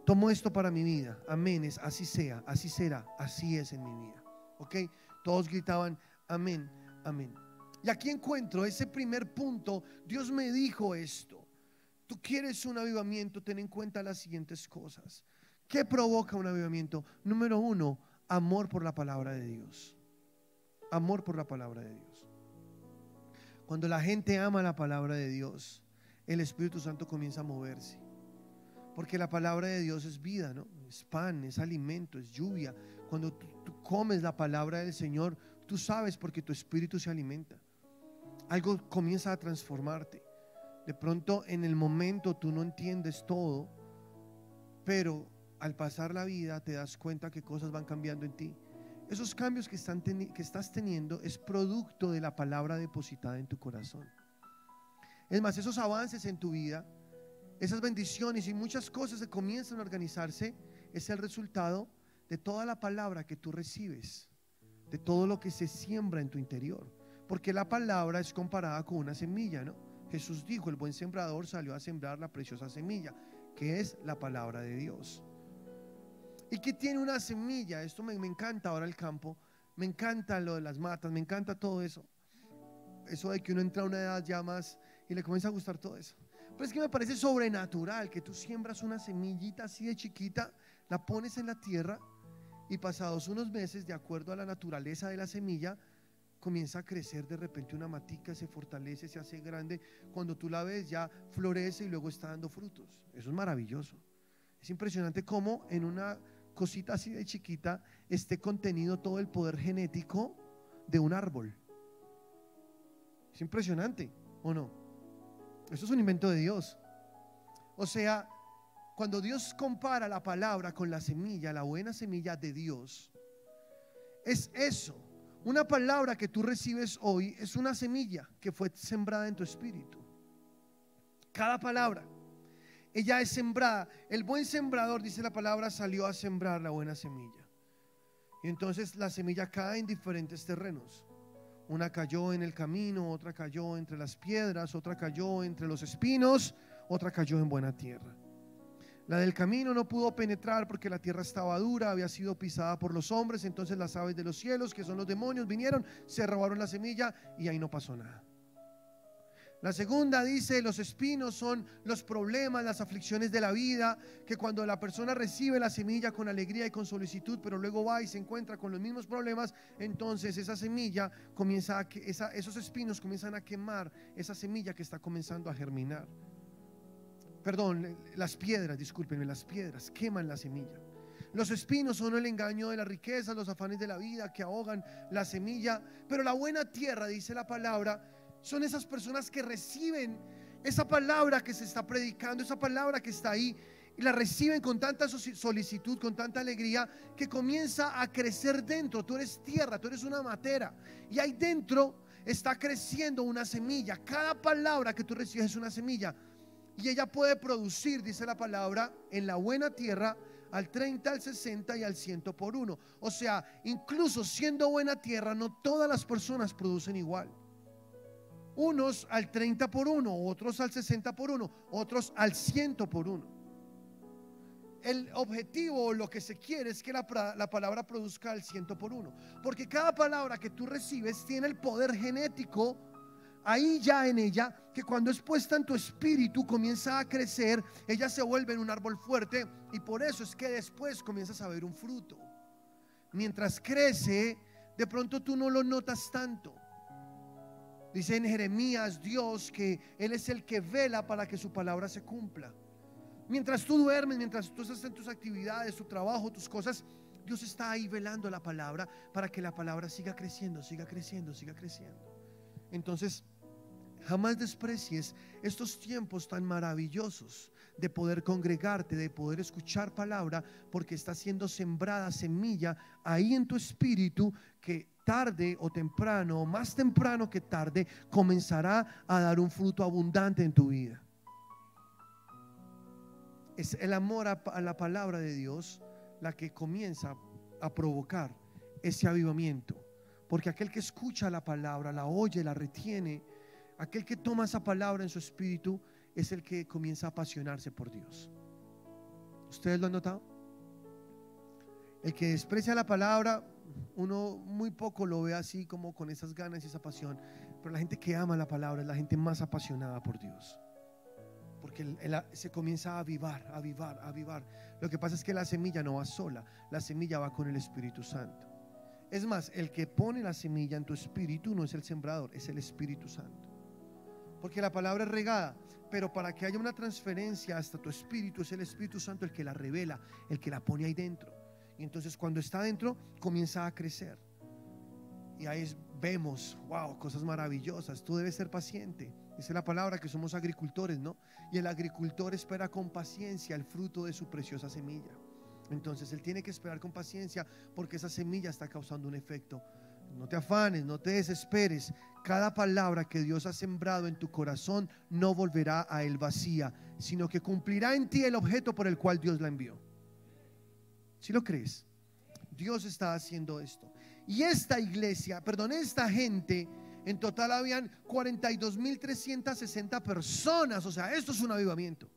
Tomo esto para mi vida. Amén, es así sea, así será, así es en mi vida. ¿Ok? Todos gritaban amén, amén. Y aquí encuentro ese primer punto. Dios me dijo esto: tú quieres un avivamiento, ten en cuenta las siguientes cosas. ¿Qué provoca un avivamiento? Número uno, amor por la palabra de Dios. Amor por la palabra de Dios. Cuando la gente ama la palabra de Dios, el Espíritu Santo comienza a moverse. Porque la palabra de Dios es vida, ¿no? Es pan, es alimento, es lluvia. Cuando tú comes la palabra del Señor, tú sabes, porque tu espíritu se alimenta. Algo comienza a transformarte. De pronto en el momento tú no entiendes todo, pero al pasar la vida te das cuenta que cosas van cambiando en ti. Esos cambios que estás teniendo es producto de la palabra depositada en tu corazón. Es más, esos avances en tu vida, esas bendiciones y muchas cosas que comienzan a organizarse, es el resultado de toda la palabra que tú recibes, de todo lo que se siembra en tu interior. Porque la palabra es comparada con una semilla, ¿no? Jesús dijo: el buen sembrador salió a sembrar la preciosa semilla, que es la palabra de Dios. ¿Y qué tiene una semilla? Esto me encanta ahora el campo, me encanta lo de las matas, me encanta todo eso. Eso de que uno entra a una edad ya más y le comienza a gustar todo eso. Pero es que me parece sobrenatural que tú siembras una semillita así de chiquita, la pones en la tierra y pasados unos meses, de acuerdo a la naturaleza de la semilla, comienza a crecer de repente una matica, se fortalece, se hace grande. Cuando tú la ves ya florece y luego está dando frutos. Eso es maravilloso. Es impresionante cómo en una cosita así de chiquita esté contenido todo el poder genético de un árbol. Es impresionante, ¿o no? Eso es un invento de Dios. O sea, cuando Dios compara la palabra con la semilla, la buena semilla de Dios, es eso. Una palabra que tú recibes hoy es una semilla que fue sembrada en tu espíritu. Cada palabra, ella es sembrada. El buen sembrador, dice la palabra, salió a sembrar la buena semilla. Y entonces la semilla cae en diferentes terrenos. Una cayó en el camino, otra cayó entre las piedras, otra cayó entre los espinos, otra cayó en buena tierra. La del camino no pudo penetrar porque la tierra estaba dura, había sido pisada por los hombres. Entonces las aves de los cielos, que son los demonios, vinieron, se robaron la semilla y ahí no pasó nada. La segunda dice: los espinos son los problemas, las aflicciones de la vida, que cuando la persona recibe la semilla con alegría y con solicitud, pero luego va y se encuentra con los mismos problemas, entonces esa semilla comienza esos espinos comienzan a quemar esa semilla que está comenzando a germinar. Perdón, las piedras, discúlpenme, las piedras queman la semilla. Los espinos son el engaño de la riqueza, los afanes de la vida que ahogan la semilla. Pero la buena tierra, dice la palabra, son esas personas que reciben esa palabra que se está predicando, esa palabra que está ahí, y la reciben con tanta solicitud, con tanta alegría, que comienza a crecer dentro. Tú eres tierra, tú eres una matera, y ahí dentro está creciendo una semilla. Cada palabra que tú recibes es una semilla, y ella puede producir, dice la palabra, en la buena tierra al 30, al 60 y al 100 por uno. O sea, incluso siendo buena tierra, no todas las personas producen igual. Unos al 30 por 1, otros al 60 por 1, otros al 100 por 1. El objetivo, lo que se quiere es que la palabra produzca al 100 por 1, porque cada palabra que tú recibes tiene el poder genético ahí ya en ella, que cuando es puesta en tu espíritu comienza a crecer, ella se vuelve en un árbol fuerte, y por eso es que después comienzas a ver un fruto. Mientras crece, de pronto tú no lo notas tanto. Dice en Jeremías Dios que Él es el que vela para que su palabra se cumpla. Mientras tú duermes, mientras tú estás en tus actividades, tu trabajo, tus cosas, Dios está ahí velando la palabra para que la palabra siga creciendo, siga creciendo, siga creciendo. Entonces, jamás desprecies estos tiempos tan maravillosos de poder congregarte, de poder escuchar palabra, porque está siendo sembrada semilla ahí en tu espíritu que tarde o temprano, más temprano que tarde, comenzará a dar un fruto abundante en tu vida. Es el amor a la palabra de Dios la que comienza a provocar ese avivamiento, porque aquel que escucha la palabra, la oye, la retiene, aquel que toma esa palabra en su espíritu es el que comienza a apasionarse por Dios. ¿Ustedes lo han notado? El que desprecia la palabra, uno muy poco lo ve así como con esas ganas y esa pasión, pero la gente que ama la palabra es la gente más apasionada por Dios, porque se comienza a avivar, a avivar, a avivar. Lo que pasa es que la semilla no va sola, la semilla va con el Espíritu Santo. Es más, el que pone la semilla en tu espíritu no es el sembrador, es el Espíritu Santo. Porque la palabra es regada, pero para que haya una transferencia hasta tu espíritu es el Espíritu Santo el que la revela, el que la pone ahí dentro. Y entonces cuando está dentro comienza a crecer. Y ahí vemos, wow, cosas maravillosas. Tú debes ser paciente. Dice la palabra que somos agricultores, ¿no? Y el agricultor espera con paciencia el fruto de su preciosa semilla. Entonces él tiene que esperar con paciencia porque esa semilla está causando un efecto. No te afanes, no te desesperes. Cada palabra que Dios ha sembrado en tu corazón no volverá a él vacía, sino que cumplirá en ti el objeto por el cual Dios la envió. ¿Sí lo crees? Dios está haciendo esto. Y esta iglesia, esta gente, en total habían 42.360 personas. O sea, esto es un avivamiento.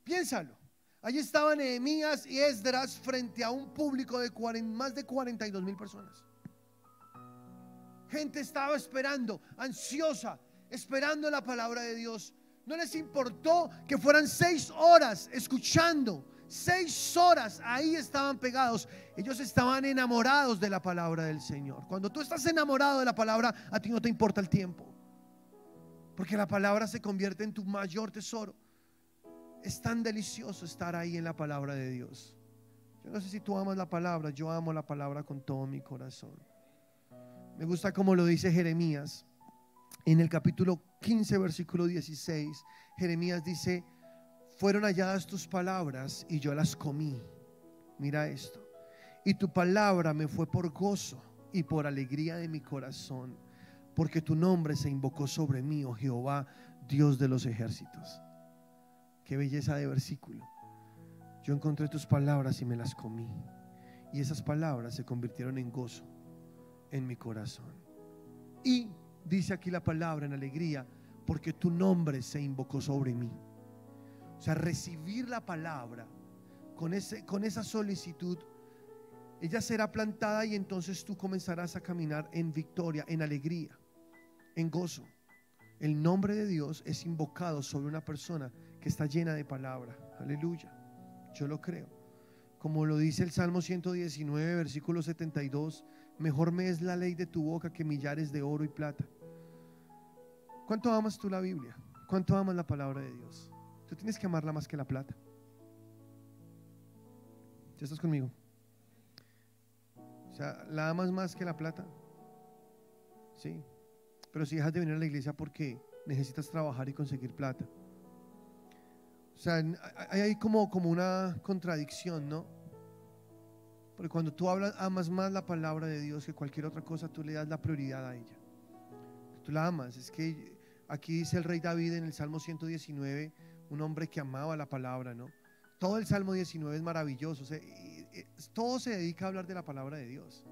Piénsalo. Allí estaban Nehemías y Esdras frente a un público de más de 42.000 personas. Gente estaba esperando, ansiosa, esperando la palabra de Dios. No les importó que fueran 6 horas escuchando. 6 horas ahí estaban pegados. Ellos estaban enamorados de la palabra del Señor. Cuando tú estás enamorado de la palabra, a ti no te importa el tiempo, porque la palabra se convierte en tu mayor tesoro. Es tan delicioso estar ahí en la palabra de Dios. Yo no sé si tú amas la palabra. Yo amo la palabra con todo mi corazón. Me gusta como lo dice Jeremías en el capítulo 15 versículo 16. Jeremías dice: fueron halladas tus palabras y yo las comí. Mira esto. Y tu palabra me fue por gozo y por alegría de mi corazón, porque tu nombre se invocó sobre mí, oh Jehová, Dios de los ejércitos. Qué belleza de versículo. Yo encontré tus palabras y me las comí, y esas palabras se convirtieron en gozo en mi corazón. Y dice aquí la palabra en alegría, porque tu nombre se invocó sobre mí. O sea, recibir la palabra con esa solicitud, ella será plantada y entonces tú comenzarás a caminar en victoria, en alegría, en gozo. El nombre de Dios es invocado sobre una persona que está llena de palabra. Aleluya. Yo lo creo. Como lo dice el Salmo 119, versículo 72, mejor me es la ley de tu boca que millares de oro y plata. ¿Cuánto amas tú la Biblia? ¿Cuánto amas la palabra de Dios? Tú tienes que amarla más que la plata. ¿Ya estás conmigo? O sea, ¿la amas más que la plata? Sí. Pero si dejas de venir a la iglesia porque necesitas trabajar y conseguir plata. O sea, hay como una contradicción, ¿no? Porque cuando tú amas más la palabra de Dios que cualquier otra cosa, tú le das la prioridad a ella. Tú la amas. Es que aquí dice el rey David en el Salmo 119, un hombre que amaba la palabra, ¿no? Todo el Salmo 19 es maravilloso. O sea, todo se dedica a hablar de la palabra de Dios.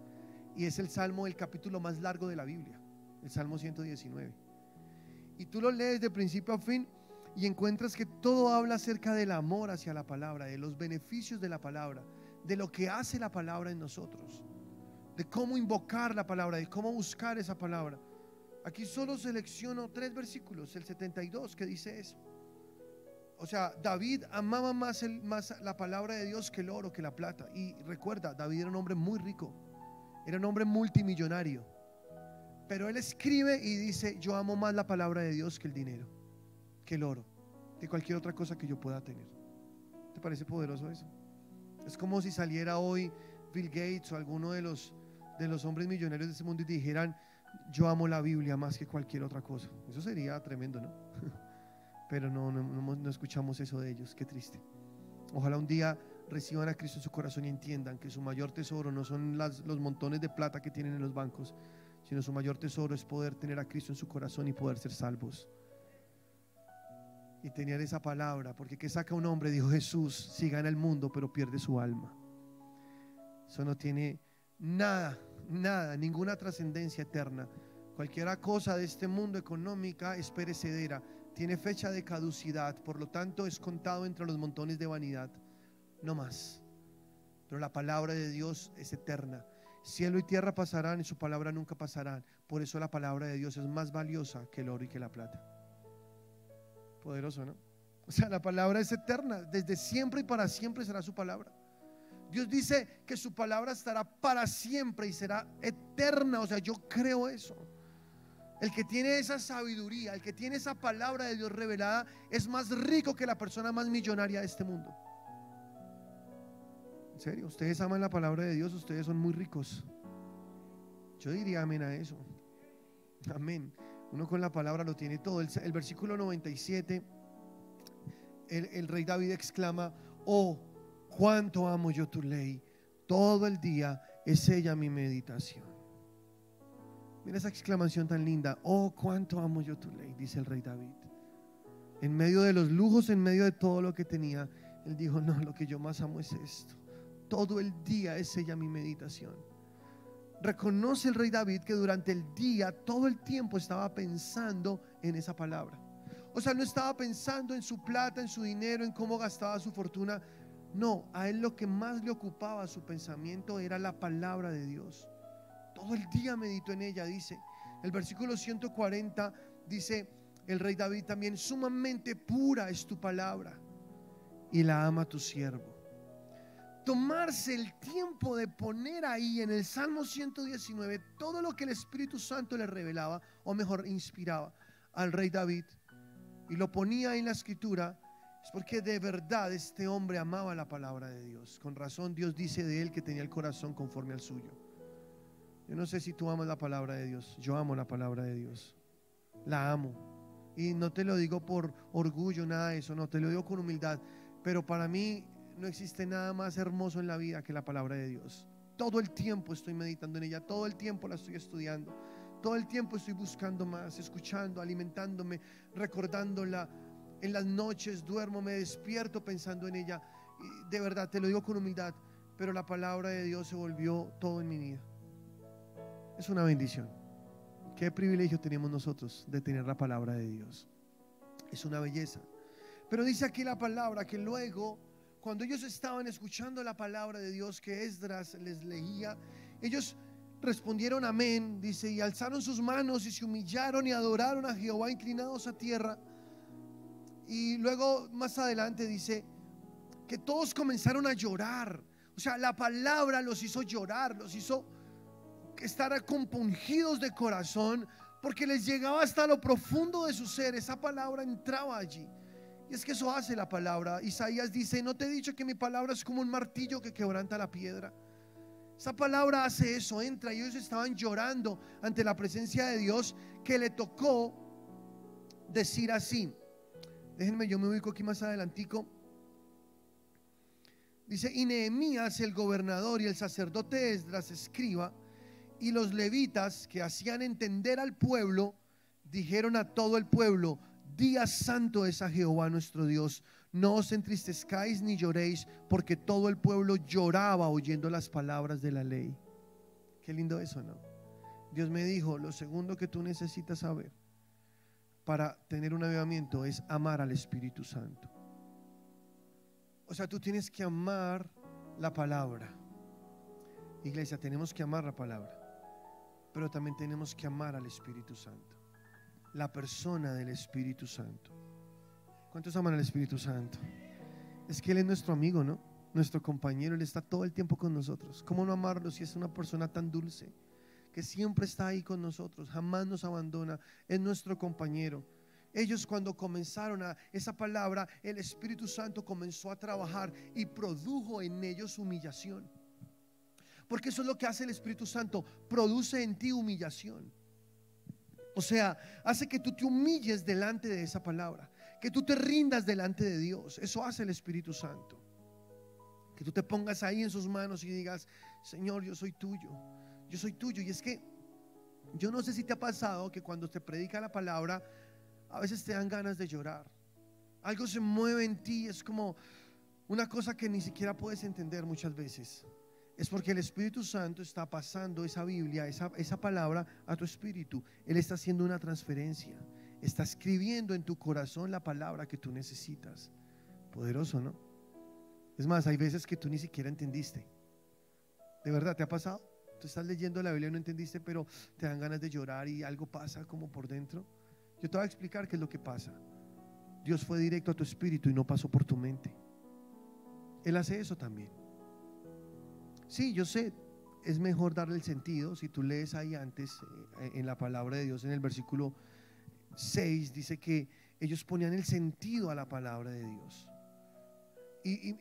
Y es el Salmo, el capítulo más largo de la Biblia. el Salmo 119. Y tú lo lees de principio a fin y encuentras que todo habla acerca del amor hacia la palabra, de los beneficios de la palabra, de lo que hace la palabra en nosotros, de cómo invocar la palabra, de cómo buscar esa palabra. Aquí solo selecciono 3 versículos, el 72 que dice eso. O sea, David amaba más la palabra de Dios que el oro, que la plata. Y recuerda, David era un hombre muy rico, era un hombre multimillonario, pero él escribe y dice: yo amo más la palabra de Dios que el dinero, que el oro, que cualquier otra cosa que yo pueda tener. ¿Te parece poderoso eso? Es como si saliera hoy Bill Gates o alguno de los hombres millonarios de este mundo y dijeran: yo amo la Biblia más que cualquier otra cosa. Eso sería tremendo, ¿no? Pero no escuchamos eso de ellos. Qué triste. Ojalá un día reciban a Cristo en su corazón y entiendan que su mayor tesoro no son los montones de plata que tienen en los bancos, sino su mayor tesoro es poder tener a Cristo en su corazón y poder ser salvos y tener esa palabra. Porque ¿qué saca un hombre? Dijo Jesús, si gana el mundo pero pierde su alma? Eso no tiene nada, ninguna trascendencia eterna. Cualquier cosa de este mundo económica es perecedera, tiene fecha de caducidad, por lo tanto es contado entre los montones de vanidad, no más. Pero la palabra de Dios es eterna. Cielo y tierra pasarán y su palabra nunca pasarán. Por eso la palabra de Dios es más valiosa que el oro y que la plata. Poderoso, ¿no? O sea, la palabra es eterna, desde siempre y para siempre será su palabra. Dios dice que su palabra estará para siempre y será eterna. O sea, yo creo eso. El que tiene esa sabiduría, el que tiene esa palabra de Dios revelada, es más rico que la persona más millonaria de este mundo. En serio, ustedes aman la palabra de Dios, ustedes son muy ricos. Yo diría amén a eso. Amén. Uno con la palabra lo tiene todo. El versículo 97, el rey David exclama: oh, cuánto amo yo tu ley, todo el día es ella mi meditación. Mira esa exclamación tan linda: oh, cuánto amo yo tu ley, dice el rey David. En medio de los lujos, en medio de todo lo que tenía, él dijo: no, lo que yo más amo es esto, todo el día es ella mi meditación. Reconoce el rey David que durante el día, todo el tiempo estaba pensando en esa palabra. O sea, no estaba pensando en su plata, en su dinero, en cómo gastaba su fortuna. No, a él lo que más le ocupaba su pensamiento era la palabra de Dios. Todo el día meditó en ella, dice. El versículo 140 dice el rey David también: sumamente pura es tu palabra y la ama tu siervo. Tomarse el tiempo de poner ahí en el Salmo 119 todo lo que el Espíritu Santo le revelaba, o mejor, inspiraba al rey David, y lo ponía ahí en la escritura, es porque de verdad este hombre amaba la palabra de Dios. Con razón Dios dice de él que tenía el corazón conforme al suyo. Yo no sé si tú amas la palabra de Dios. Yo amo la palabra de Dios, la amo, y no te lo digo por orgullo, nada de eso, no, te lo digo con humildad. Pero para mí no existe nada más hermoso en la vida que la palabra de Dios. Todo el tiempo estoy meditando en ella, todo el tiempo la estoy estudiando, todo el tiempo estoy buscando más, escuchando, alimentándome, recordándola. En las noches duermo, me despierto pensando en ella. Y de verdad te lo digo con humildad, pero la palabra de Dios se volvió todo en mi vida. Es una bendición. Qué privilegio tenemos nosotros de tener la palabra de Dios. Es una belleza. Pero dice aquí la palabra que luego, cuando ellos estaban escuchando la palabra de Dios que Esdras les leía, ellos respondieron amén, dice, y alzaron sus manos y se humillaron y adoraron a Jehová inclinados a tierra. Y luego más adelante dice que todos comenzaron a llorar. O sea, la palabra los hizo llorar, los hizo estar compungidos de corazón, porque les llegaba hasta lo profundo de su ser. Esa palabra entraba allí. Y es que eso hace la palabra. Isaías dice: no te he dicho que mi palabra es como un martillo que quebranta la piedra. Esa palabra hace eso, entra, y ellos estaban llorando ante la presencia de Dios, que le tocó decir así. Déjenme, yo me ubico aquí más adelantico. Dice: y Nehemías el gobernador y el sacerdote Esdras escriba y los levitas que hacían entender al pueblo dijeron a todo el pueblo: día santo es a Jehová nuestro Dios, no os entristezcáis ni lloréis, porque todo el pueblo lloraba oyendo las palabras de la ley. Qué lindo eso, ¿no? Dios me dijo, lo segundo que tú necesitas saber para tener un avivamiento es amar al Espíritu Santo. O sea, tú tienes que amar la palabra. Iglesia, tenemos que amar la palabra, pero también tenemos que amar al Espíritu Santo, la persona del Espíritu Santo. ¿Cuántos aman al Espíritu Santo? Es que Él es nuestro amigo, ¿no? Nuestro compañero, Él está todo el tiempo con nosotros. ¿Cómo no amarlo si es una persona tan dulce, que siempre está ahí con nosotros, jamás nos abandona, es nuestro compañero? Ellos, cuando comenzaron a esa palabra, el Espíritu Santo comenzó a trabajar y produjo en ellos humillación. Porque eso es lo que hace el Espíritu Santo, produce en ti humillación. O sea, hace que tú te humilles delante de esa palabra, que tú te rindas delante de Dios. Eso hace el Espíritu Santo. Que tú te pongas ahí en sus manos y digas, Señor, yo soy tuyo, yo soy tuyo. Y es que yo no sé si te ha pasado que cuando te predica la palabra, a veces te dan ganas de llorar. Algo se mueve en ti, es como una cosa que ni siquiera puedes entender muchas veces. Es porque el Espíritu Santo está pasando esa Biblia, esa palabra a tu espíritu. Él está haciendo una transferencia, está escribiendo en tu corazón la palabra que tú necesitas. Poderoso, ¿no? Es más, hay veces que tú ni siquiera entendiste. ¿De verdad te ha pasado? Tú estás leyendo la Biblia y no entendiste, pero te dan ganas de llorar y algo pasa como por dentro. Yo te voy a explicar qué es lo que pasa. Dios fue directo a tu espíritu y no pasó por tu mente. Él hace eso también. Sí, yo sé, es mejor darle el sentido. Si tú lees ahí antes en la palabra de Dios, en el versículo 6, dice que ellos ponían el sentido a la palabra de Dios y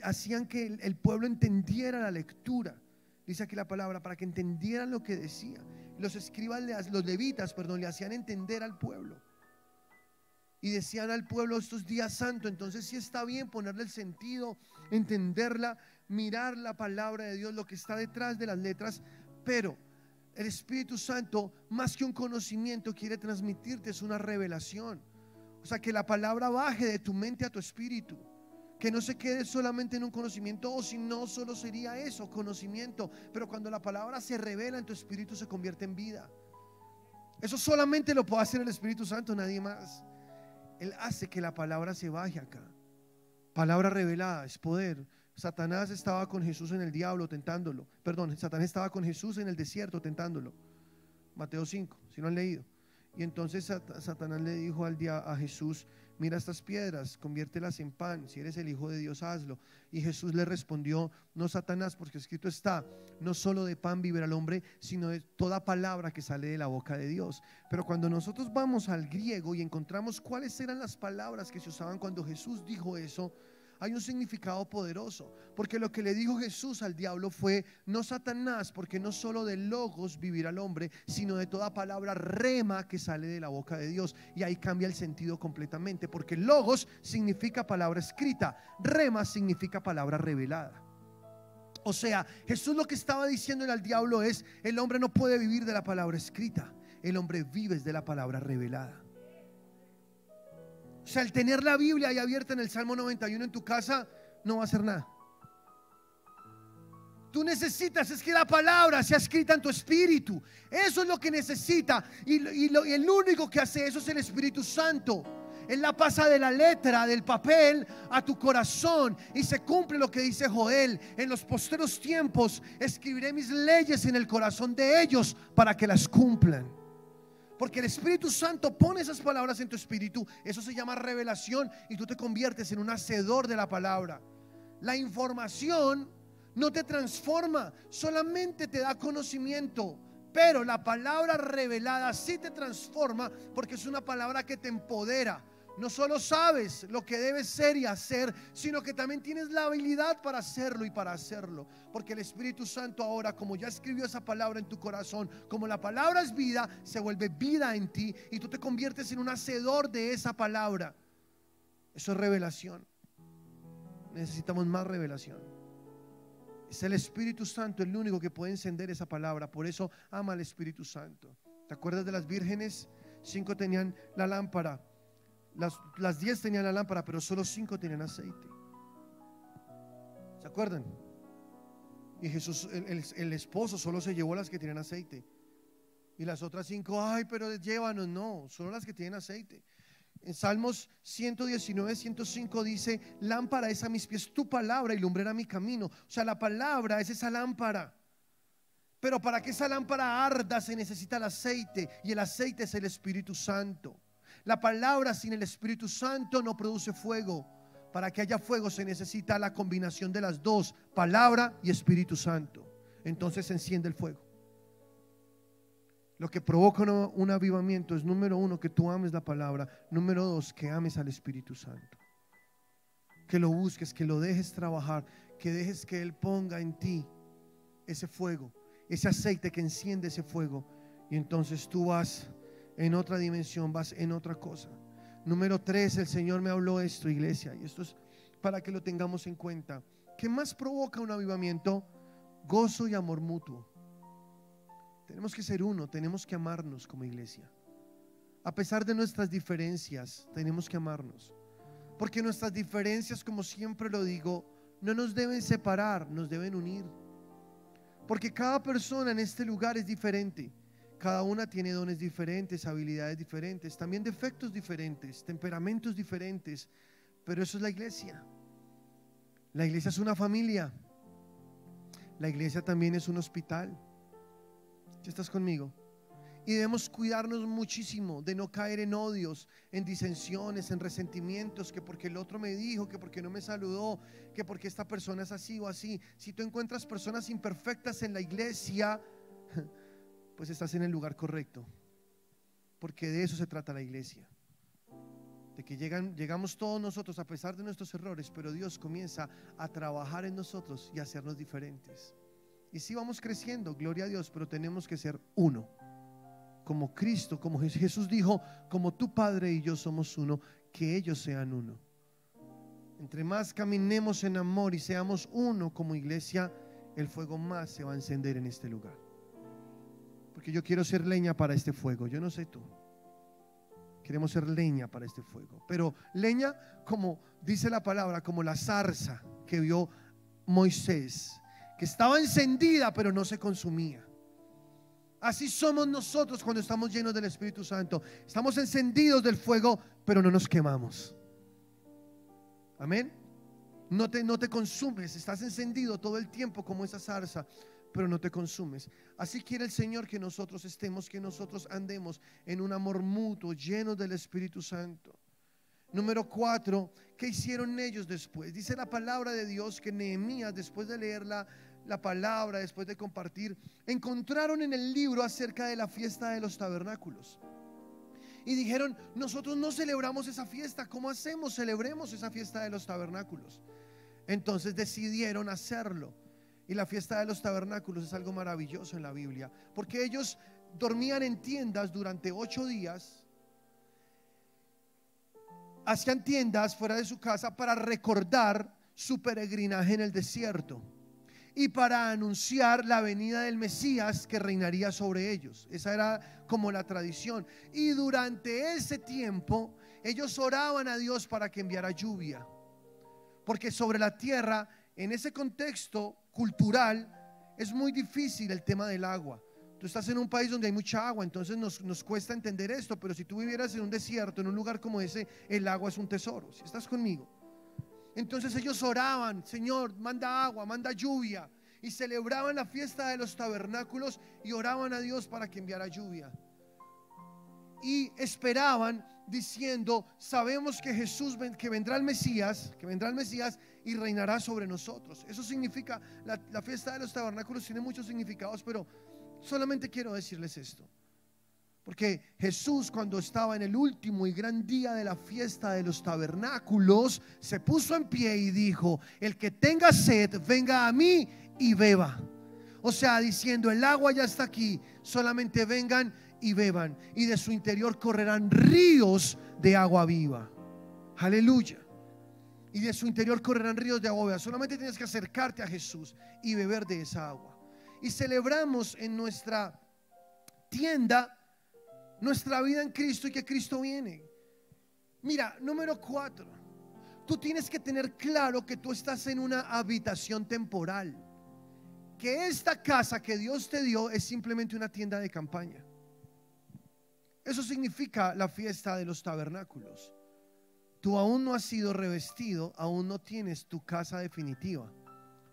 hacían que el pueblo entendiera la lectura. Dice aquí la palabra, para que entendieran lo que decía. Los escribas, los levitas, perdón, le hacían entender al pueblo y decían al pueblo, estos días santos. Entonces sí está bien ponerle el sentido, entenderla, mirar la palabra de Dios, lo que está detrás de las letras. Pero el Espíritu Santo, más que un conocimiento, quiere transmitirte es una revelación. O sea, que la palabra baje de tu mente a tu espíritu, que no se quede solamente en un conocimiento, o si no, solo sería eso, conocimiento. Pero cuando la palabra se revela en tu espíritu, se convierte en vida. Eso solamente lo puede hacer el Espíritu Santo, nadie más. Él hace que la palabra se baje acá. Palabra revelada es poder. Satanás estaba con Jesús en el diablo tentándolo. Perdón, Satanás estaba con Jesús en el desierto tentándolo. Mateo 5, si no han leído. Y entonces Satanás le dijo a Jesús, mira estas piedras, conviértelas en pan. Si eres el Hijo de Dios, hazlo. Y Jesús le respondió, no, Satanás, porque escrito está, no solo de pan vivirá el hombre, sino de toda palabra que sale de la boca de Dios. Pero cuando nosotros vamos al griego y encontramos cuáles eran las palabras que se usaban cuando Jesús dijo eso, hay un significado poderoso. Porque lo que le dijo Jesús al diablo fue, no, Satanás, porque no solo de logos vivirá el hombre, sino de toda palabra rema que sale de la boca de Dios. Y ahí cambia el sentido completamente, porque logos significa palabra escrita, rema significa palabra revelada. O sea, Jesús lo que estaba diciéndole al diablo es, el hombre no puede vivir de la palabra escrita, el hombre vive de la palabra revelada. O sea, el tener la Biblia ahí abierta en el Salmo 91 en tu casa no va a hacer nada. Tú necesitas es que la palabra sea escrita en tu espíritu. Eso es lo que necesita. Y el único que hace eso es el Espíritu Santo. Él la pasa de la letra, del papel a tu corazón, y se cumple lo que dice Joel: en los posteros tiempos escribiré mis leyes en el corazón de ellos para que las cumplan. Porque el Espíritu Santo pone esas palabras en tu espíritu. Eso se llama revelación, y tú te conviertes en un hacedor de la palabra. La información no te transforma, solamente te da conocimiento. Pero la palabra revelada sí te transforma, porque es una palabra que te empodera. No solo sabes lo que debes ser y hacer, sino que también tienes la habilidad para hacerlo y para hacerlo. Porque el Espíritu Santo ahora, como ya escribió esa palabra en tu corazón, como la palabra es vida, se vuelve vida en ti y tú te conviertes en un hacedor de esa palabra. Eso es revelación. Necesitamos más revelación. Es el Espíritu Santo el único que puede encender esa palabra. Por eso ama al Espíritu Santo. ¿Te acuerdas de las vírgenes? 5 tenían la lámpara. Las 10 tenían la lámpara, pero solo 5 tenían aceite. ¿Se acuerdan? Y Jesús, el esposo, solo se llevó las que tenían aceite. Y las otras 5, ay, pero llévanos. No, solo las que tienen aceite. En Salmos 119, 105 dice: lámpara es a mis pies tu palabra y lumbrera mi camino. O sea, la palabra es esa lámpara. Pero para que esa lámpara arda se necesita el aceite, y el aceite es el Espíritu Santo. La palabra sin el Espíritu Santo no produce fuego. Para que haya fuego se necesita la combinación de las dos, palabra y Espíritu Santo. Entonces se enciende el fuego. Lo que provoca un avivamiento es, número 1, que tú ames la palabra. Número 2, que ames al Espíritu Santo. Que lo busques, que lo dejes trabajar, que dejes que Él ponga en ti ese fuego, ese aceite que enciende ese fuego. Y entonces tú vas en otra dimensión, vas en otra cosa. Número 3, el Señor me habló esto, iglesia, y esto es para que lo tengamos en cuenta. ¿Qué más provoca un avivamiento? Gozo y amor mutuo. Tenemos que ser uno, tenemos que amarnos como iglesia. A pesar de nuestras diferencias, tenemos que amarnos. Porque nuestras diferencias, como siempre lo digo, no nos deben separar, nos deben unir. Porque cada persona en este lugar es diferente. Cada una tiene dones diferentes, habilidades diferentes, también defectos diferentes, temperamentos diferentes. Pero eso es la iglesia. La iglesia es una familia. La iglesia también es un hospital. ¿Ya estás conmigo? Y debemos cuidarnos muchísimo de no caer en odios, en disensiones, en resentimientos, que porque el otro me dijo, que porque no me saludó, que porque esta persona es así o así. Si tú encuentras personas imperfectas en la iglesia, pues estás en el lugar correcto, porque de eso se trata la iglesia. De que llegamos todos nosotros a pesar de nuestros errores, pero Dios comienza a trabajar en nosotros y a hacernos diferentes. Y sí vamos creciendo, gloria a Dios, pero tenemos que ser uno. Como Cristo, como Jesús dijo: como tu Padre y yo somos uno, que ellos sean uno. Entre más caminemos en amor y seamos uno como iglesia, el fuego más se va a encender en este lugar. Porque yo quiero ser leña para este fuego. Yo no sé tú. Queremos ser leña para este fuego. Pero leña, como dice la palabra, como la zarza que vio Moisés, que estaba encendida pero no se consumía. Así somos nosotros cuando estamos llenos del Espíritu Santo. Estamos encendidos del fuego, pero no nos quemamos. Amén. No te consumes. Estás encendido todo el tiempo como esa zarza, pero no te consumes. Así quiere el Señor que nosotros estemos, que nosotros andemos en un amor mutuo, llenos del Espíritu Santo. Número 4, ¿qué hicieron ellos después? Dice la palabra de Dios que Nehemías, después de leer la palabra, después de compartir, encontraron en el libro acerca de la fiesta de los tabernáculos. Y dijeron: nosotros no celebramos esa fiesta. ¿Cómo hacemos? Celebremos esa fiesta de los tabernáculos. Entonces decidieron hacerlo. Y la fiesta de los tabernáculos es algo maravilloso en la Biblia, porque ellos dormían en tiendas durante 8 días. Hacían tiendas fuera de su casa para recordar su peregrinaje en el desierto y para anunciar la venida del Mesías que reinaría sobre ellos. Esa era como la tradición. Y durante ese tiempo ellos oraban a Dios para que enviara lluvia, porque sobre la tierra, en ese contexto cultural, es muy difícil el tema del agua. Tú estás en un país donde hay mucha agua, entonces nos cuesta entender esto. Pero si tú vivieras en un desierto, en un lugar como ese, el agua es un tesoro. ¿Si estás conmigo? Entonces ellos oraban: Señor, manda agua, manda lluvia. Y celebraban la fiesta de los tabernáculos y oraban a Dios para que enviara lluvia. Y esperaban diciendo: sabemos que que vendrá el Mesías y reinará sobre nosotros. Eso significa, la fiesta de los tabernáculos tiene muchos significados, pero solamente quiero decirles esto. Porque Jesús, cuando estaba en el último y gran día de la fiesta de los tabernáculos, se puso en pie y dijo: el que tenga sed, venga a mí y beba. O sea, diciendo: el agua ya está aquí, solamente vengan y beban, y de su interior correrán ríos de agua viva. Aleluya. Y de su interior correrán ríos de agua viva. Solamente tienes que acercarte a Jesús y beber de esa agua. Y celebramos en nuestra tienda nuestra vida en Cristo y que Cristo viene. Mira, número 4, tú tienes que tener claro que tú estás en una habitación temporal, que esta casa que Dios te dio es simplemente una tienda de campaña. Eso significa la fiesta de los tabernáculos. Tú aún no has sido revestido, aún no tienes tu casa definitiva.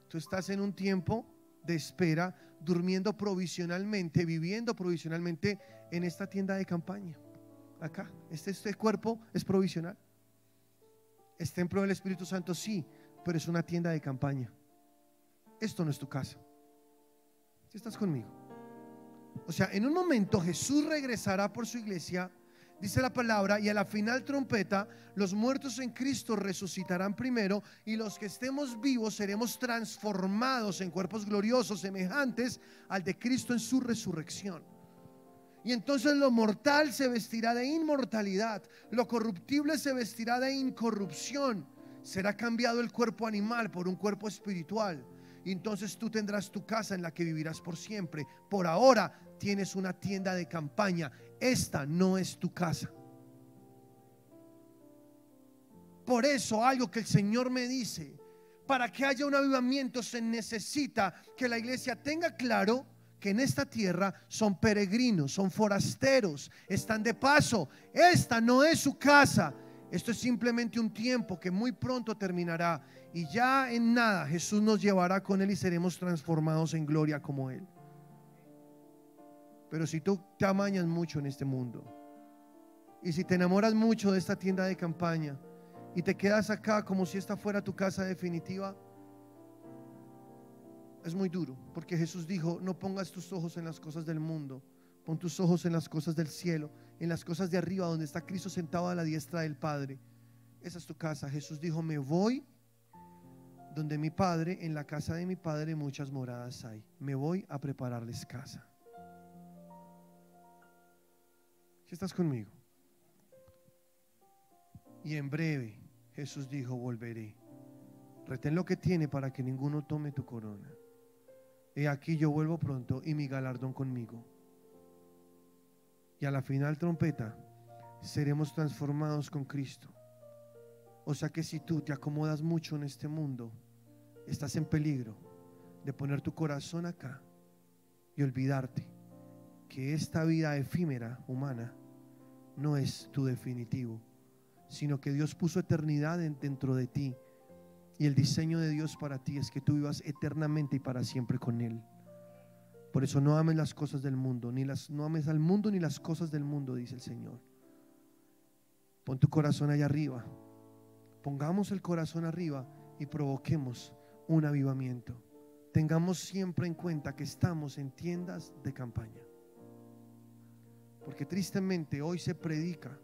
Tú estás en un tiempo de espera, durmiendo provisionalmente, viviendo provisionalmente en esta tienda de campaña. Acá, este cuerpo es provisional. Es templo del Espíritu Santo, sí, pero es una tienda de campaña. Esto no es tu casa. ¿Sí estás conmigo? O sea, en un momento Jesús regresará por su iglesia, dice la palabra, y a la final trompeta, los muertos en Cristo resucitarán primero, y los que estemos vivos seremos transformados en cuerpos gloriosos semejantes al de Cristo en su resurrección. Y entonces lo mortal se vestirá de inmortalidad, lo corruptible se vestirá de incorrupción. Será cambiado el cuerpo animal por un cuerpo espiritual. Y entonces tú tendrás tu casa en la que vivirás por siempre. Por ahora tienes una tienda de campaña. Esta no es tu casa. Por eso algo que el Señor me dice: para que haya un avivamiento se necesita que la iglesia tenga claro que en esta tierra son peregrinos, son forasteros, están de paso. Esta no es su casa. Esto es simplemente un tiempo que muy pronto terminará, y ya en nada Jesús nos llevará con Él y seremos transformados en gloria como Él. Pero si tú te amañas mucho en este mundo, y si te enamoras mucho de esta tienda de campaña y te quedas acá como si esta fuera tu casa definitiva, es muy duro, porque Jesús dijo: no pongas tus ojos en las cosas del mundo, pon tus ojos en las cosas del cielo, en las cosas de arriba, donde está Cristo sentado a la diestra del Padre. Esa es tu casa. Jesús dijo: me voy donde mi Padre, en la casa de mi Padre muchas moradas hay. Me voy a prepararles casa. ¿Sí estás conmigo? Y en breve Jesús dijo: volveré. Retén lo que tiene para que ninguno tome tu corona. He aquí, yo vuelvo pronto, y mi galardón conmigo. Y a la final trompeta seremos transformados con Cristo. O sea que si tú te acomodas mucho en este mundo, estás en peligro de poner tu corazón acá y olvidarte que esta vida efímera humana no es tu definitivo, sino que Dios puso eternidad dentro de ti. Y el diseño de Dios para ti es que tú vivas eternamente y para siempre con Él. Por eso no ames las cosas del mundo, no ames al mundo ni las cosas del mundo, dice el Señor. Pon tu corazón allá arriba. Pongamos el corazón arriba y provoquemos un avivamiento. Tengamos siempre en cuenta que estamos en tiendas de campaña. Porque tristemente hoy se predica